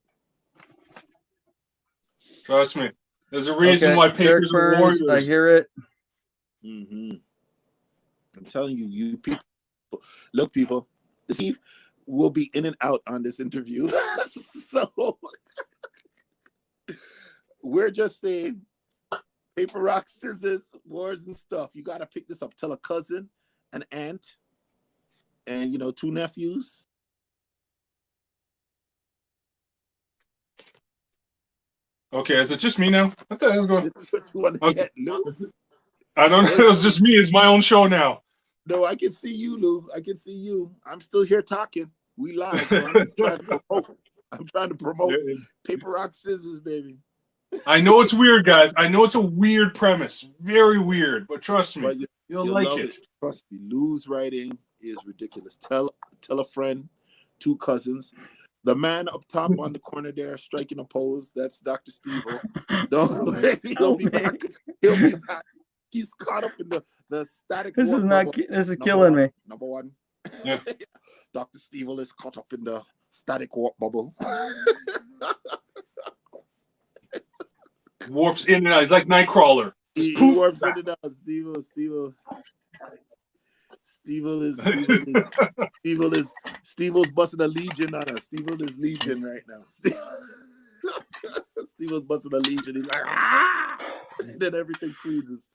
C: Trust me. There's a reason why papers are warriors.
A: I hear it.
B: I'm telling you, you people. Look, people, Steve will be in and out on this interview. So we're just saying paper, rock, scissors, wars and stuff. You got to pick this up. Tell a cousin, an aunt, and, 2 nephews.
C: Okay, is it just me now? What the hell's going on?
B: This is what you want to get, Lou.
C: I don't know. It's just me. It's my own show now.
B: No, I can see you, Lou. I can see you. I'm still here talking. We live. So I'm trying to promote paper, rock, scissors, baby.
C: I know it's weird, guys. I know it's a weird premise. Very weird. But trust me, you'll like it.
B: Trust me. Lou's writing is ridiculous. Tell a friend, 2 cousins. The man up top on the corner there striking a pose, that's Dr. Stevil. He'll be back. He'll be back. He's caught up in the static.
A: This is killing me.
B: Number one.
C: Yeah.
B: Dr. Stevil is caught up in the static warp bubble.
C: Warps in and out. He's like Nightcrawler.
B: He warps in and out. Stevil's busting a legion on us. Stevil is legion right now. Stevil's busting a legion. He's like, and then everything freezes.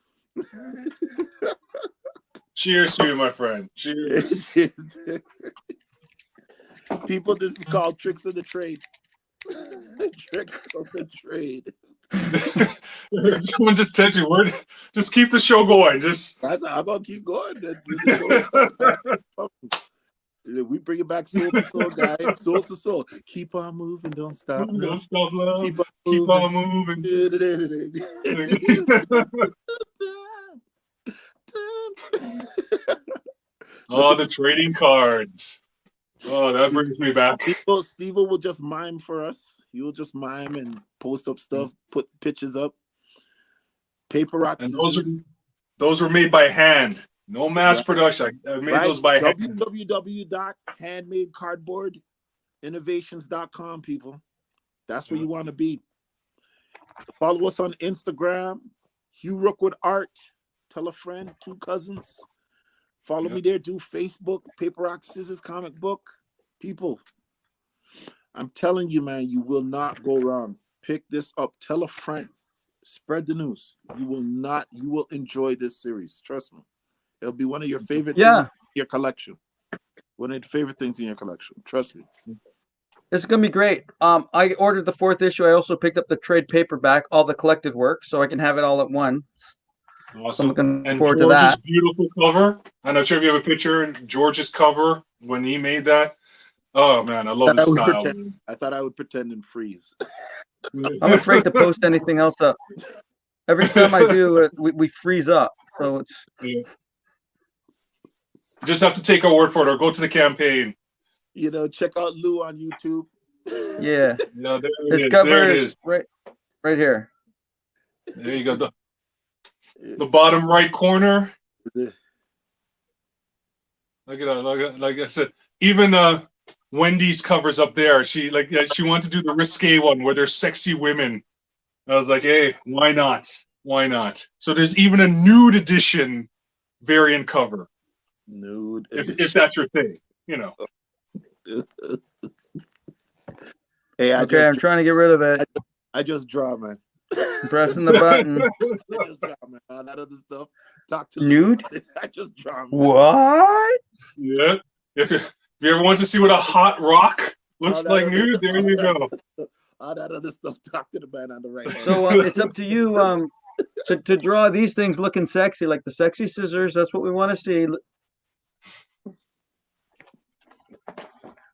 C: Cheers to you, my friend. Cheers.
B: Cheers. People, this is called tricks of the trade. Tricks of the trade.
C: Someone just text you, word. Just keep the show going.
B: I'm gonna keep going. We bring it back soul to soul, guys. Soul to soul. Keep on moving. Don't stop.
C: Don't stop, love. Keep on moving. Oh, the trading cards. Oh, that brings me back.
B: Steve will just mime for us. He will just mime and post up stuff, put pictures up. Paper, rock,
C: and those were made by hand, No mass production. I made those by hand.
B: www.handmadecardboardinnovations.com, people. That's where you want to be. Follow us on Instagram, Hugh Rookwood Art. Tell a friend, 2 cousins. Follow me there. Do Facebook, Paper Rock Scissors comic book. People, I'm telling you, man, you will not go wrong. Pick this up. Tell a friend. Spread the news. You will enjoy this series. Trust me. It'll be one of your favorite things in your collection. One of the favorite things in your collection. Trust me.
A: It's gonna be great. I ordered the 4th issue. I also picked up the trade paperback, all the collected work, so I can have it all at once.
C: Awesome.
A: So I'm looking
C: And
A: forward
C: George's
A: to that.
C: beautiful cover. I'm not sure if you have a picture in George's cover when he made that. Oh man, I love his style.
B: I thought I would pretend and freeze.
A: I'm afraid to post anything else up. Every time I do, we freeze up. So it's
C: just have to take our word for it or go to the campaign.
B: Check out Lou on YouTube.
A: Yeah.
C: No,
A: His cover is right here.
C: There you go. The bottom right corner. Look at that. Like I said, even Wendy's covers up there. She wanted to do the risque one where there's sexy women. I was like, hey, why not? Why not? So there's even a nude edition variant cover.
B: Nude
C: if that's your thing,
B: Hey,
A: I'm trying to get rid of it.
B: I just draw, man.
A: Pressing the button.
B: I just draw, man. All that other stuff. Talk to
A: nude.
B: I just draw, man.
A: What?
C: Yeah. If you ever want to see what a hot rock looks like nude, there you go.
B: All that other stuff. Talk to the man on the right.
A: So it's up to you to draw these things looking sexy, like the sexy scissors. That's what we want to see.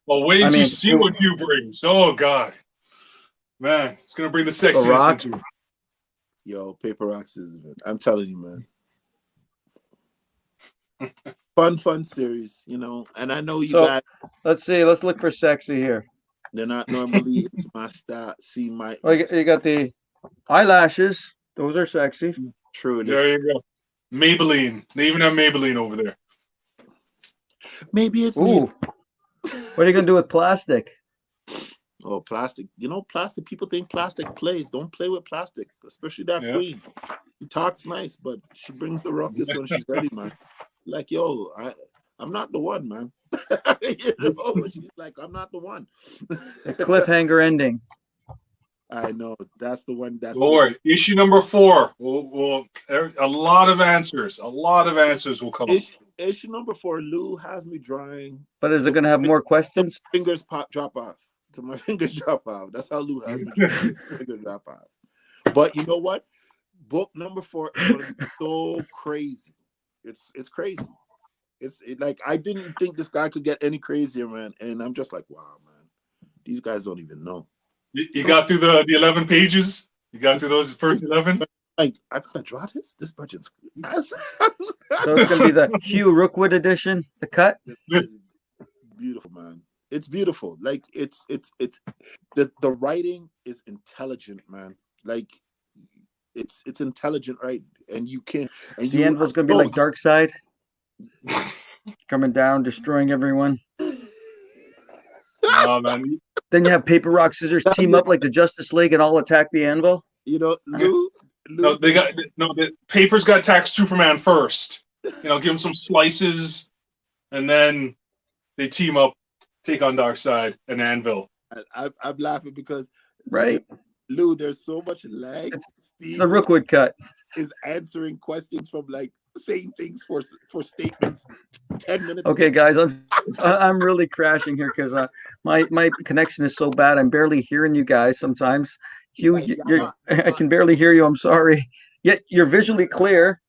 C: Well, wait till you see what you brings. Oh God, man, it's gonna bring the sexiness into it.
B: Yo, Paper Rock Scissors, man. I'm telling you, man. Fun series, and I know you guys.
A: Let's see. Let's look for sexy here.
B: They're not normally into my style. See my.
A: Oh, you got the eyelashes. Those are sexy.
B: True.
C: There you go. Maybelline. They even have Maybelline over there.
B: Maybe it's
A: me. What are you gonna do with plastic?
B: Oh, plastic. Plastic. People think plastic plays. Don't play with plastic, especially that queen. She talks nice, but she brings the ruckus when she's ready, man. Like, yo, I'm not the one, man. She's like, I'm not the one.
C: A
A: cliffhanger ending.
B: I know. That's the one. Don't
C: worry. Issue number 4. We'll a lot of answers. A lot of answers will come.
B: Issue number 4, Lou has me drawing.
A: But is it going to have more questions?
B: Fingers drop off. So my fingers drop off. That's how Lou has me drawing. Fingers drop off. But you know what? Book number 4 is going to be so crazy. It's crazy. It's like I didn't think this guy could get any crazier, man. And I'm just like, wow, man. These guys don't even know.
C: You got through the 11 pages? You got through those first 11?
B: Like, I gotta draw this. This budget's
A: so it's gonna be the Hugh Rookwood edition, the cut.
B: It's beautiful, man. It's beautiful. Like it's the writing is intelligent, man. Like it's intelligent writing, and you can. And
A: the end was gonna be like Dark Side, coming down, destroying everyone.
C: Oh man.
A: Then you have Paper Rock Scissors team up like the Justice League and all attack the anvil.
B: Lou,
C: no, the Papers got attacked Superman first. Give him some slices, and then they team up, take on Darkseid and Anvil.
B: I'm laughing because
A: Lou,
B: there's so much lag.
A: Steve the Rookwood cut
B: is answering questions from saying things for statements 10 minutes
A: okay
B: ago.
A: Guys, I'm really crashing here because my connection is so bad. I'm barely hearing you guys sometimes. Hugh, I can barely hear you. I'm sorry. Yet you're visually clear.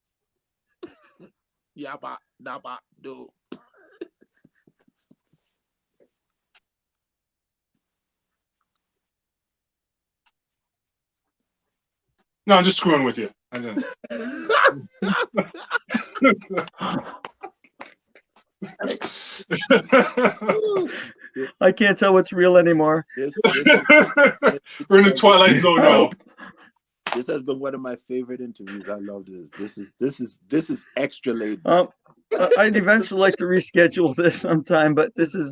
B: Do.
C: No, I'm just screwing with you.
A: I can't tell what's real anymore.
C: We're in the Twilight Zone now.
B: This has been one of my favorite interviews. I love this. This is extra laid back.
A: I'd eventually like to reschedule this sometime, but this is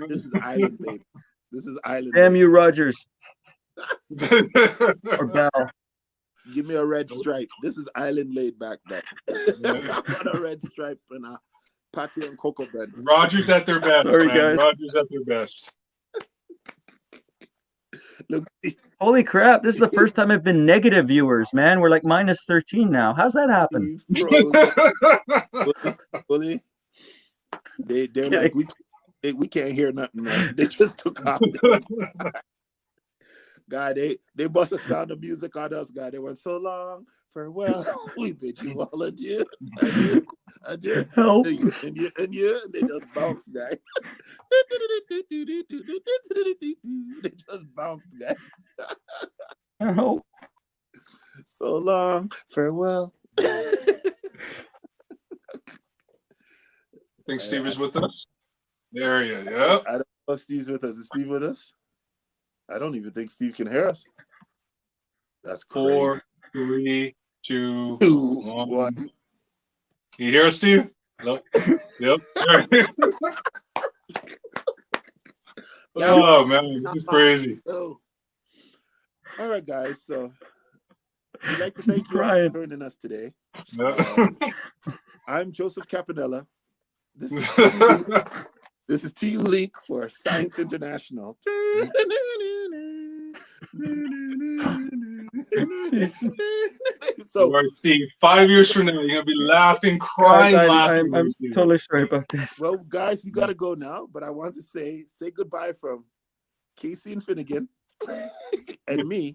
B: This is Island, baby. This is Island.
A: damn
B: baby.
A: you, Rogers or Bell.
B: Give me a red stripe. This is Island laid back then. I want a red stripe and a patty and cocoa bread.
C: Rogers at their best,
A: Sorry,
C: man.
A: guys.
C: Rogers at their best.
B: Look,
A: Holy crap! This is the first time I've been negative viewers, man. We're like minus 13 now. How's that happen?
B: he froze. Bully. They're like, we can't hear nothing, man. They just took off. God, they must have sound of music on us, God. They went so long, farewell. We bid you all adieu. Adieu.
A: Help.
B: And they just bounced, guy. They just bounced, guy.
A: Help.
B: So long, farewell.
C: I think Steve is with us. There you go.
B: I don't know if Steve's with us. Is Steve with us? I don't even think Steve can hear us. That's crazy.
C: 4, 3, 2,
B: 1.
C: 1. Can you hear us, Steve? Hello? Yep. Oh, man. This is crazy.
B: Oh. All right, guys. So we'd like to thank you
A: Brian.
B: for joining us today.
C: Yeah.
B: I'm Joseph Capanella. This is T Leak for Science International. So,
C: Or Steve, 5 years from now, you're gonna be laughing, crying, laughing.
A: I'm totally sorry about this.
B: well, guys, we gotta go now. But I want to say goodbye from Casey and Finnegan and me,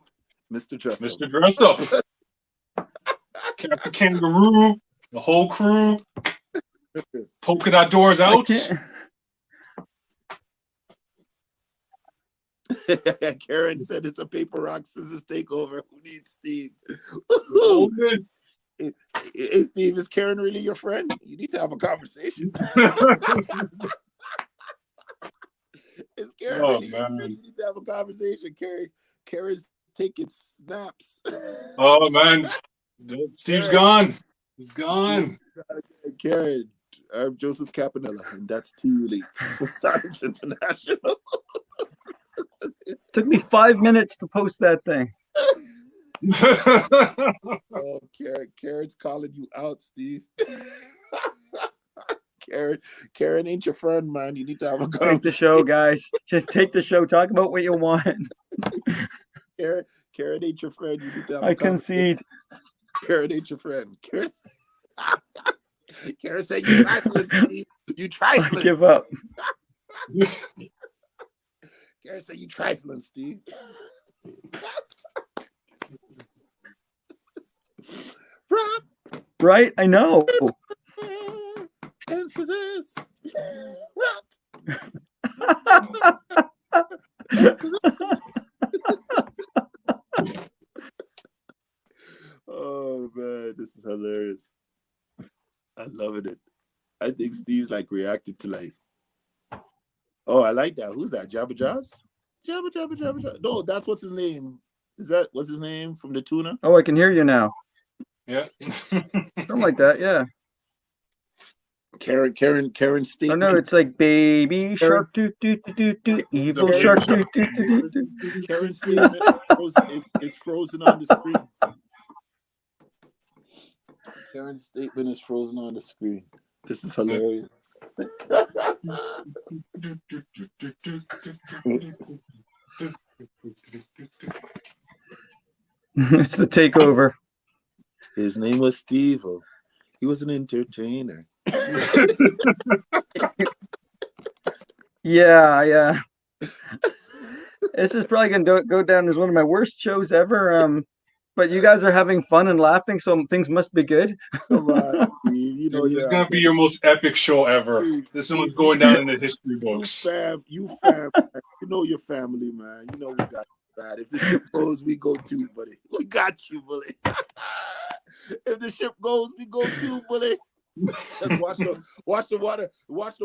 B: Mr. Dressel.
C: Mr. Dressed Up, Captain Kangaroo, the whole crew, polka dot doors
A: I
C: out.
A: can't-
B: Karen said it's a paper rock scissors takeover. Who needs Steve?
C: Oh, good.
B: Hey, Steve, is Karen really your friend? You need to have a conversation. Is Karen
C: Oh,
B: really your friend?
C: man.
B: You need to have a conversation. Karen's taking snaps.
C: Oh man, Steve's gone. He's gone.
B: Karen, I'm Joseph Capanella, and that's T League for Science International.
A: Took me 5 minutes to post that thing.
B: Oh, Karen's calling you out, Steve. Karen ain't your friend, man. You need to have a
A: Take
B: conversation.
A: the show, guys. Just take the show. Talk about what you want.
B: Karen ain't your friend. You need to have
A: I
B: a conversation.
A: concede.
B: Karen ain't your friend. Karen said you trifling, Steve. You
A: I
B: trifling.
A: give up.
B: Karen said you trifling, Steve. Rock
A: Right? I know.
B: and scissors. Rock. Oh man, this is hilarious. I loving it. I think Steve's like reacted to like, oh, I like that. Who's that? Jabba Jaws? Jabba Jabba Jabba Jabba. No, that's what's his name. Is that what's his name from the tuna?
A: Oh, I can hear you now.
C: Yeah.
A: Something like that, yeah.
B: Karen
A: Oh
B: statement.
A: no, it's like baby shark
B: Karen's-
A: doo doo doo doo doo, evil
C: Baby
A: shark
C: shark.
A: doo doo doo doo doo.
B: Karen's statement is frozen on the screen. Karen's statement is frozen on the screen. This is hilarious.
A: It's the takeover.
B: His name was Stevil. He was an entertainer.
A: Yeah. This is probably gonna go down as one of my worst shows ever. But you guys are having fun and laughing, so things must be good.
B: Come on, Steve. You know
C: This is
B: you're
C: gonna be your most epic show ever. This one's going down in the history books.
B: you fam. You know your family, man. You know we got you, man. If the ship goes, we go too, buddy. We got you, bully. If the ship goes, we go too, bully. Just watch the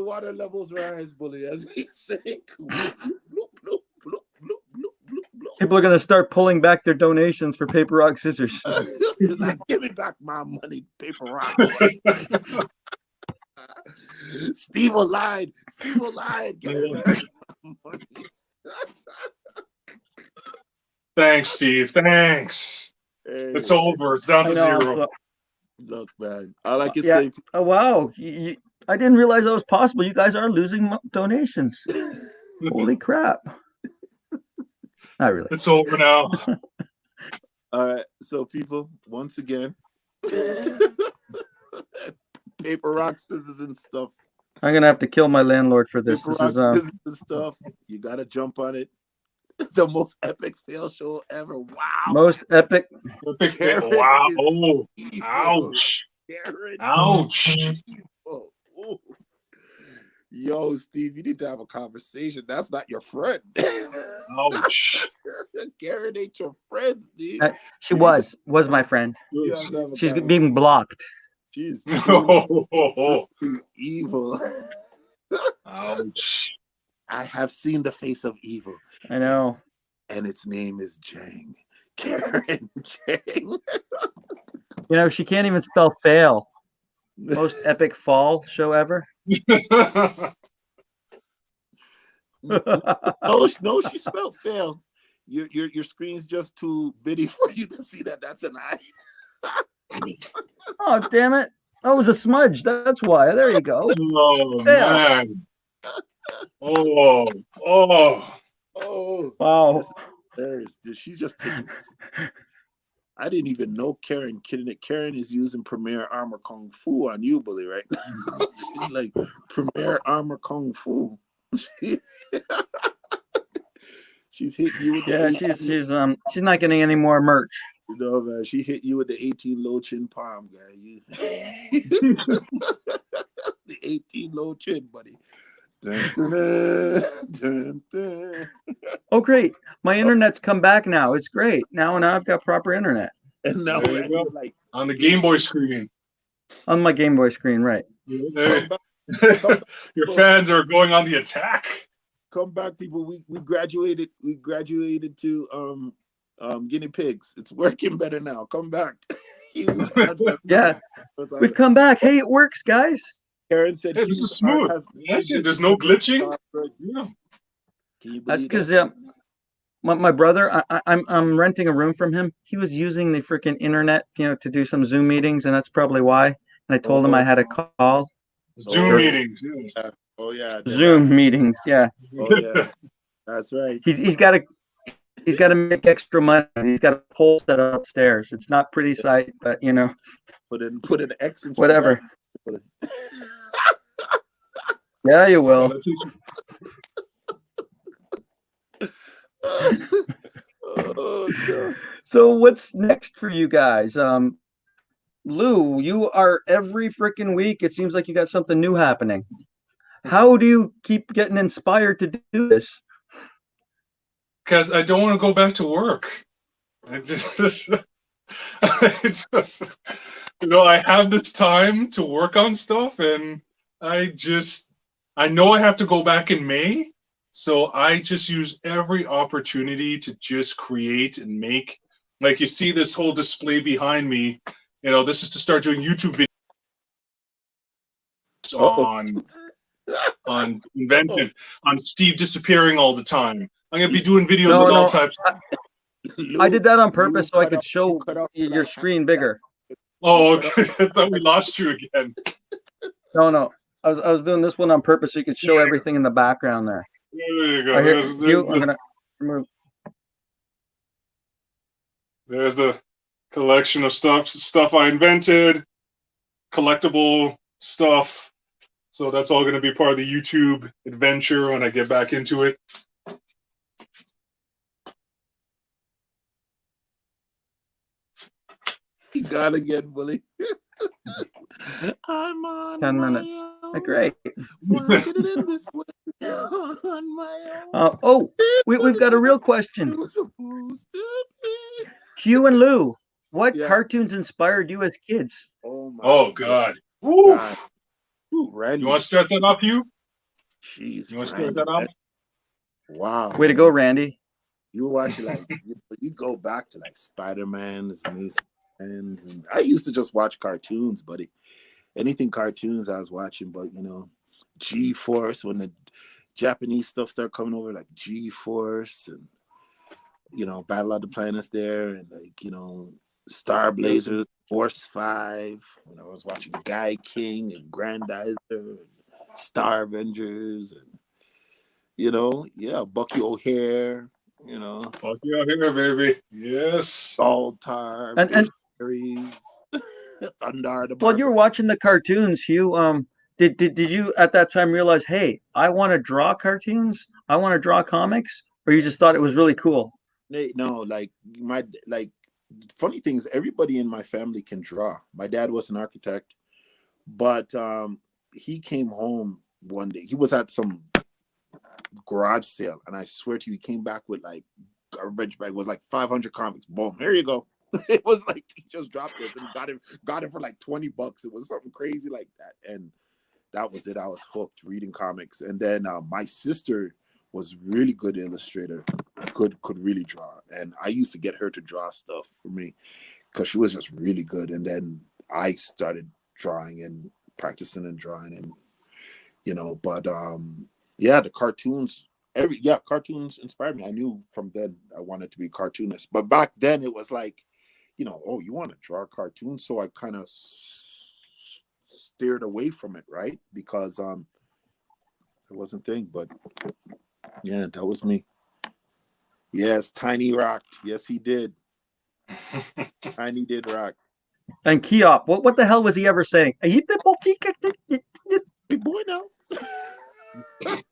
B: water levels rise, bully, as we sink. Bloop, bloop, bloop, bloop, bloop, bloop, bloop.
A: People are gonna start pulling back their donations for paper rock scissors.
B: It's like, give me back my money, paper rock. Stevil lied. Stevil lied. Get it back.
C: Thanks, Steve. Thanks.
B: Hey,
C: It's over. It's down
A: I
C: to
A: know.
C: 0.
B: look, man. All I can
A: Yeah.
B: say.
A: Oh wow. I didn't realize that was possible. You guys are losing donations. Holy crap. Not really.
C: It's over now.
B: All right. So, people, once again, paper, rock, scissors, and stuff.
A: I'm gonna have to kill my landlord for this.
B: Paper,
A: This
B: rock,
A: is
B: scissors, and stuff. You gotta jump on it. The most epic fail show ever. Wow.
A: most epic.
C: Big
B: Karen
C: wow.
B: is
C: Oh,
B: evil.
C: ouch.
B: Karen
C: Ouch.
B: evil. Ooh. Yo, Steve, you need to have a conversation. That's not your friend.
C: Ouch.
B: Karen ain't your friend, Steve.
A: She was my friend.
B: You have to have a
A: She's
B: conversation.
A: being blocked.
B: She's
C: Oh,
B: evil.
C: ouch.
B: I have seen the face of evil,
A: I know.
B: and its name is Jang. Karen Jang.
A: You know, she can't even spell fail. Most epic fall show ever.
B: No, she spelled fail. Your screen's just too bitty for you to see that. That's an I.
A: Oh, damn it. Oh, it was a smudge. That's why. There you go.
C: Oh,
A: Fail.
C: man. Oh, oh.
B: Oh,
A: Wow.
B: this is hilarious, dude. She's just taking. I didn't even know Karen. Karen is using Premier Armor Kung Fu on you, Bully, right now. She's like Premier Armor Kung Fu. She's hitting you with the
A: Yeah,
B: 18,
A: she's not getting any more merch.
B: you know, man. She hit you with the 18 low chin palm, guy. The 18 low chin, buddy. Dun, dun, dun, dun.
A: Oh, great. My internet's come back now. It's great. Now I've got proper internet
B: And now
C: There you go.
B: Randy's like,
C: On the Game Boy screen.
A: on my Game Boy screen, right?
C: There.
B: come back,
C: Your fans are going on the attack.
B: come back, people. We graduated. We graduated to guinea pigs. It's working better now. Come back.
A: Yeah. We've come back. Hey, it works, guys.
B: Karen said
C: Hey, this
B: Hughes
C: is smooth.
B: has
C: Actually, there's no glitching. Yeah.
B: Can you
A: That's
B: believe
A: because
B: that?
A: my brother, I'm renting a room from him. He was using the freaking internet, to do some Zoom meetings, and that's probably why. And I told him I had a call.
C: Zoom
B: Oh.
C: meetings. Yeah.
B: Oh yeah, they're
A: Zoom
B: back.
A: meetings, yeah.
B: Oh yeah, that's right.
A: He's got to make extra money. He's got a pole set up upstairs. It's not pretty sight, but
B: Put an X in front
A: whatever.
B: of that.
A: Yeah, you will.
B: Oh no.
A: So what's next for you guys? Lou, you are every freaking week. It seems like you got something new happening. How do you keep getting inspired to do this?
C: Because I don't want to go back to work. I just, I have this time to work on stuff, and I know I have to go back in May, so I just use every opportunity to just create and make. Like you see this whole display behind me, this is to start doing YouTube videos on invention, on Steve disappearing all the time. I'm gonna be doing videos on all types.
A: I did that on purpose so I could show your screen bigger.
C: Oh, okay. I thought we lost you again.
A: No. I was doing this one on purpose so you could show everything in the background there.
C: There you go.
A: Right here, I'm gonna remove.
C: There's the collection of stuff I invented, collectible stuff. So that's all going to be part of the YouTube adventure when I get back into it.
B: You gotta get Bully. I'm on
A: 10
B: my
A: minutes.
B: own.
A: Great.
B: Walking it in this way on my own.
A: We've got a real question.
B: It was supposed to be.
A: Hugh and Lou, what
B: Yeah.
A: cartoons inspired you as kids?
B: Oh my
C: Oh, God. Woo.
B: God. Ooh, Randy.
C: You want to start that off, Hugh?
B: Jeez,
C: You want to start
B: Randy.
C: that off?
B: Wow.
A: Way to go, Randy.
B: You watch you go back to like Spider-Man, Amazing Friends, and I used to just watch cartoons, buddy. anything cartoons I was watching. But you know, G Force, when the Japanese stuff started coming over, like G Force and you know, Battle of the Planets there, and like, you know, Star Blazers, Force 5. When I was watching Guy King and Grandizer and Star Avengers and you know, yeah, Bucky O'Hare, you know,
C: Fuck yeah, here, baby. Yes.
B: Altar,
A: And
B: Series, Thunder the
A: while you
B: Barber.
A: were watching the cartoons, Hugh, did you at that time realize, hey, I want to draw cartoons, I want to draw comics, or you just thought it was really cool?
B: No, like my like funny thing is everybody in my family can draw. My dad was an architect, but he came home one day. He was at some garage sale, and I swear to you, he came back with like garbage bag. It was like 500 comics. Boom, here you go. It was like he just dropped this and got it for like $20. It was something crazy like that, and that was it. I was hooked reading comics, and then my sister was really good illustrator, could really draw, and I used to get her to draw stuff for me because she was just really good. And then I started drawing and practicing and drawing, and you know, but yeah, the cartoons. Cartoons inspired me. I knew from then I wanted to be a cartoonist, but back then it was like, you know, oh, you want to draw cartoons, so I kind of steered away from it, right? Because it wasn't a thing. But yeah, that was me. Yes, Tiny rocked. Yes, he did. Tiny did rock.
A: And Keop, what the hell was he ever saying?
B: Big boy now.
A: And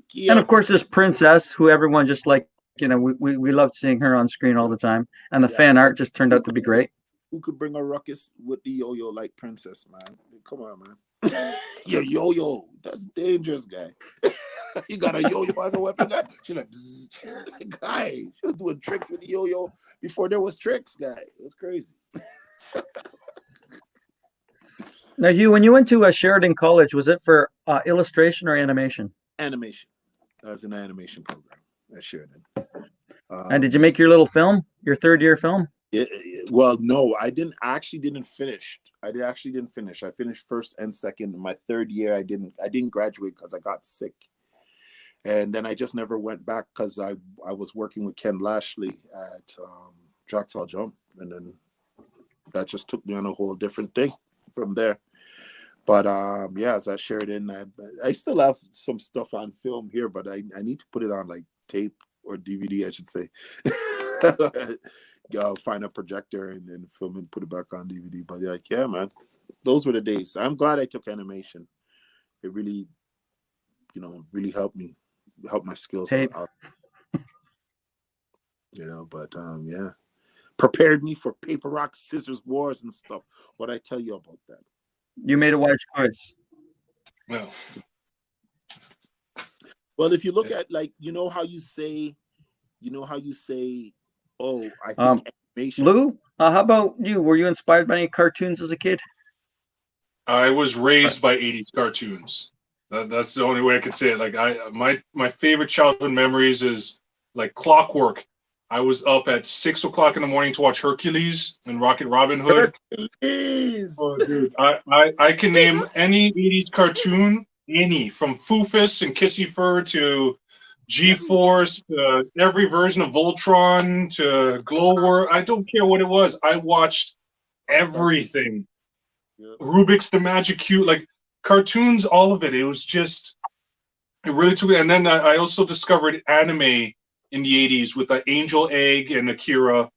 B: Kia.
A: of course, this princess, who everyone just like, we loved seeing her on screen all the time, and the
B: Yeah.
A: fan art just turned out to be great.
B: Who could bring a ruckus with the yo-yo like Princess, man? Come on, man. Your yo-yo, that's dangerous, guy. You got a yo-yo as a weapon, guy? She's like, bzzz. Guy, she was doing tricks with the yo-yo before there was tricks, guy. It was crazy.
A: Now, Hugh, when you went to Sheridan College, was it for illustration or animation?
B: Animation. That was an animation program at Sheridan.
A: And did you make your little film, your third year film?
B: Well, no, I didn't finish. Actually didn't finish. I finished first and second. My third year, I didn't graduate because I got sick, and then I just never went back because I was working with Ken Lashley at Drexel Jump, and then that just took me on a whole different thing from there. But yeah, as I shared in, I still have some stuff on film here, but I need to put it on like tape or DVD, I should say. Find a projector and then film and put it back on DVD. But like, yeah, man, those were the days. I'm glad I took animation. It really, really helped my skills
A: Tape.
B: out. But yeah, prepared me for paper, rock, scissors, wars and stuff. What I tell you about that?
A: You made a wise choice.
B: Well, if you look at like, how you say, oh, I think animation.
A: Lou, how about you? Were you inspired by any cartoons as a kid?
C: I was raised by 80s cartoons. That's the only way I could say it. Like my favorite childhood memories is like clockwork. I was up at 6 o'clock in the morning to watch Hercules and Rocket Robin Hood.
B: Hercules.
C: Oh, dude, I can name any 80s cartoon, from Foofus and Kissy Fur to G-Force to every version of Voltron to Glowworm. I don't care what it was. I watched everything. Yeah. Rubik's the Magic Cube, like cartoons, all of it. It was just, it really took me. And then I also discovered anime in the 80s with the Angel Egg and Akira,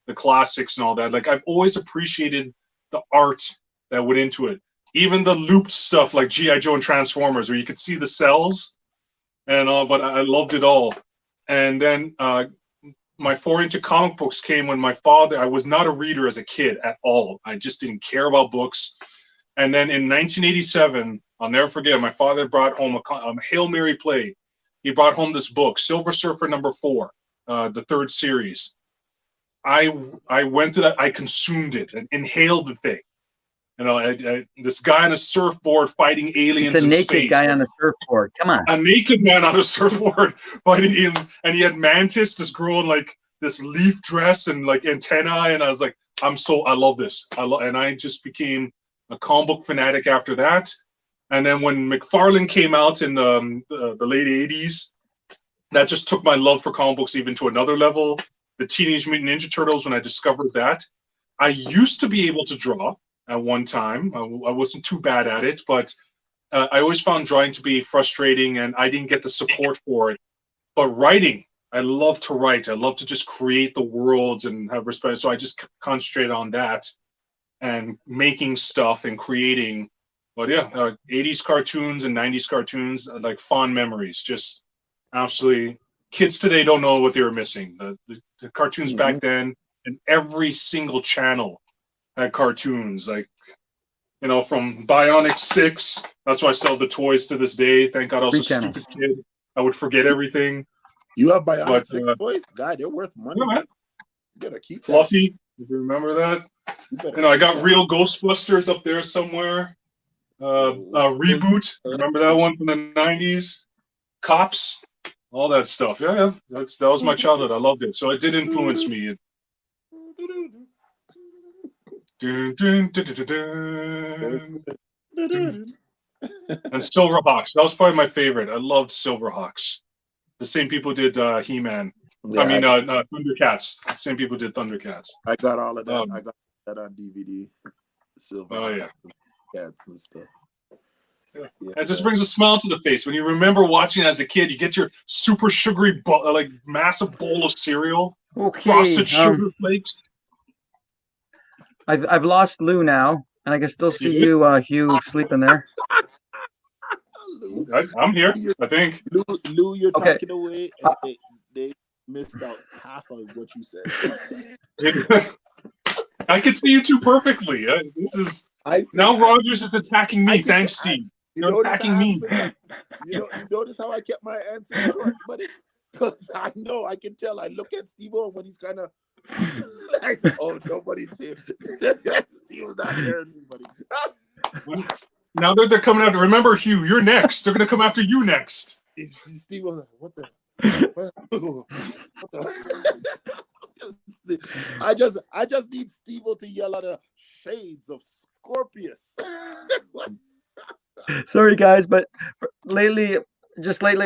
C: the classics and all that. Like I've always appreciated the art that went into it. Even the looped stuff like G.I. Joe and Transformers where you could see the cells and all, but I loved it all. And then my foray into comic books came when I was not a reader as a kid at all. I just didn't care about books. And then in 1987, I'll never forget, my father brought home a Hail Mary play. He brought home this book, Silver Surfer #4, the third series. I went to that, I consumed it and inhaled the thing. This guy on a surfboard fighting aliens in space.
A: It's a naked guy on a surfboard. Come on.
C: A naked man on a surfboard fighting aliens. And he had Mantis, this girl in like this leaf dress and like antenna. And I was like, I love this. And I just became a comic book fanatic after that. And then when McFarlane came out in the late 80s, that just took my love for comic books even to another level. The Teenage Mutant Ninja Turtles, when I discovered that. I used to be able to draw at one time. I wasn't too bad at it, but I always found drawing to be frustrating, and I didn't get the support for it. But writing, I love to write. I love to just create the worlds and have respect. So I just concentrate on that and making stuff and creating. But yeah, 80s cartoons and 90s cartoons, like fond memories. Just absolutely. Kids today don't know what they were missing. The cartoons back then, and every single channel had cartoons. Like, you know, from Bionic 6. That's why I sell the toys to this day. Thank God I was a stupid kid. I would forget everything.
B: You have Bionic 6 toys? God, they're worth money.
C: Yeah,
B: you gotta keep that.
C: Fluffy, if you remember that. You know, I got real Ghostbusters up there somewhere. Reboot. Remember that one from the 90s? Cops. All that stuff. Yeah. That was my childhood. I loved it. So it did influence me. And Silverhawks. That was probably my favorite. I loved Silverhawks. The same people did He-Man.
B: Yeah,
C: I mean, Thundercats. The same people did Thundercats.
B: I got all of that. I got that on DVD. Silverhawks, cats and stuff. Yeah,
C: it just brings a smile to the face when you remember watching as a kid. You get your super sugary, like massive bowl of cereal, frosted sugar flakes.
A: I've lost Lou now, and I can still see you, Hugh, sleeping there.
C: I'm here. I think.
B: Lou, you're talking away, and they missed out half of what you said.
C: I can see you two perfectly. This is now Rogers is attacking me. Thanks, Steve. You're attacking me.
B: You notice how I kept my answer short, buddy? Because I know I can tell. I look at Stevil when he's kind of like, oh, nobody's here. Steve's not hearing me, buddy.
C: Now that they're coming after, remember, Hugh, you're next. They're going to come after you next.
B: Stevil, what the? I just need Stevil to yell at the shades of Scorpius.
A: Sorry, guys, but lately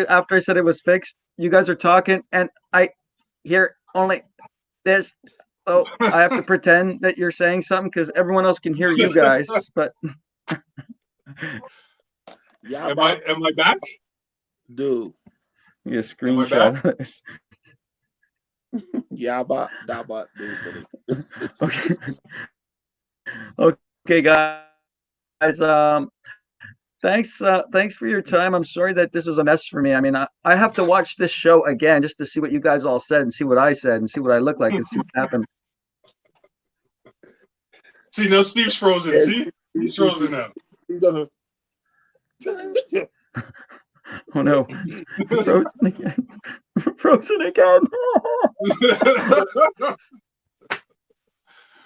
A: after I said it was fixed, you guys are talking, and I hear only this. Oh, I have to pretend that you're saying something because everyone else can hear you guys. But
B: yeah,
C: am I back,
B: dude?
A: You screenshot this.
B: Yeah, but dude.
A: Okay, guys. Thanks for your time. I'm sorry that this was a mess for me. I mean, I have to watch this show again just to see what you guys all said and see what I said and see what I look like and see what happened.
C: See, now Steve's frozen. See? He's frozen now.
A: Oh no. Frozen again. Frozen again.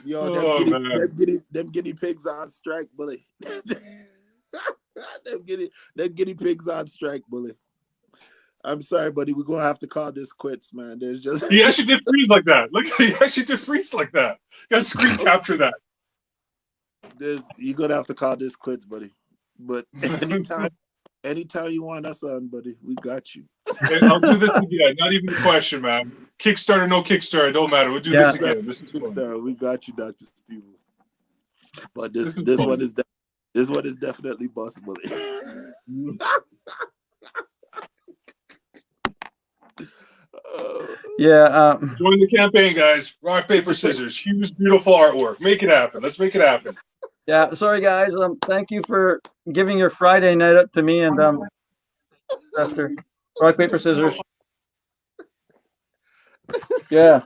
B: Yo, them guinea pigs on strike, bully. them guinea pigs on strike, bully. I'm sorry, buddy. We're gonna have to call this quits, man. There's just
C: he actually did freeze like that. Look, he actually did freeze like that. You gotta screen capture that.
B: You're gonna have to call this quits, buddy. But anytime you want us on, buddy, we got you.
C: Hey, I'll do this again. Not even a question, man. Kickstarter, no Kickstarter, don't matter. We'll do this again. This is
B: Kickstarter. We got you, Dr. Steve. But this one is definitely possible.
A: Yeah.
C: Join the campaign, guys. Rock, paper, scissors. Huge, beautiful artwork. Make it happen. Let's make it happen.
A: Yeah. Sorry, guys. Thank you for giving your Friday night up to me and Esther. Rock, paper, scissors. Yeah.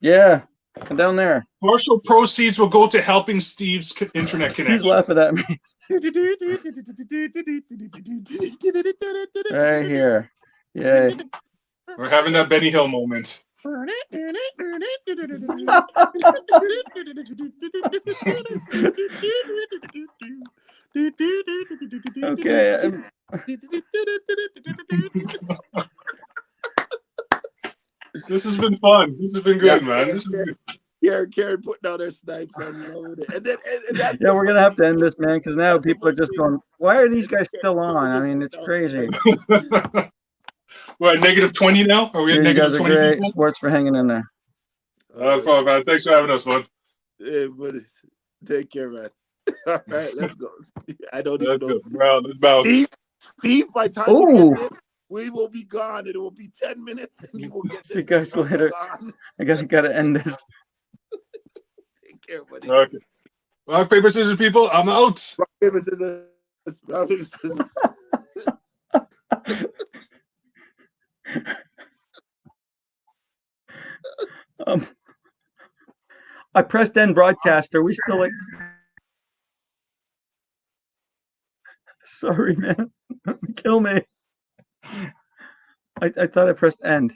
A: Yeah. Come down there.
C: Partial proceeds will go to helping Steve's internet connection.
A: He's laughing at me. Right here. Yay.
C: We're having that Benny Hill moment.
A: Okay.
C: This has been fun. This has been good, man. This is good.
B: Karen putting down her snipes and loading it. And then and that's
A: Yeah,
B: the
A: we're gonna
B: funny
A: have to
B: thing.
A: end this, man, because now
B: That's the
A: people are
B: funny
A: just
B: thing.
A: going, "Why are these guys
B: Karen
A: still on?" I
B: just
A: mean,
B: putting
A: it's
B: down
A: crazy.
B: snipes.
C: We're at -20 now. Are we
A: Yeah,
C: at
A: you guys are
C: -20
A: great.
C: people?
A: Sports for hanging in there.
C: Fun, man. Thanks for having us, man.
B: Hey, buddy. Take care, man. All right, let's go. I don't even
C: Let's
B: know
C: go.
B: Steve.
C: Let's bounce.
B: Steve, by the time you
A: Ooh.
B: get this, we will be gone. It will be 10 minutes and you will get
A: See you
B: this. And
A: guys
B: I'll be
A: later.
B: gone.
A: I gotta end this.
B: Take care, buddy.
C: Okay. Rock, paper, scissors, people. I'm out.
B: Rock, paper, scissors. Rock, paper, scissors.
A: I pressed end broadcast. Are we still like? Sorry, man. Kill me. I thought I pressed end.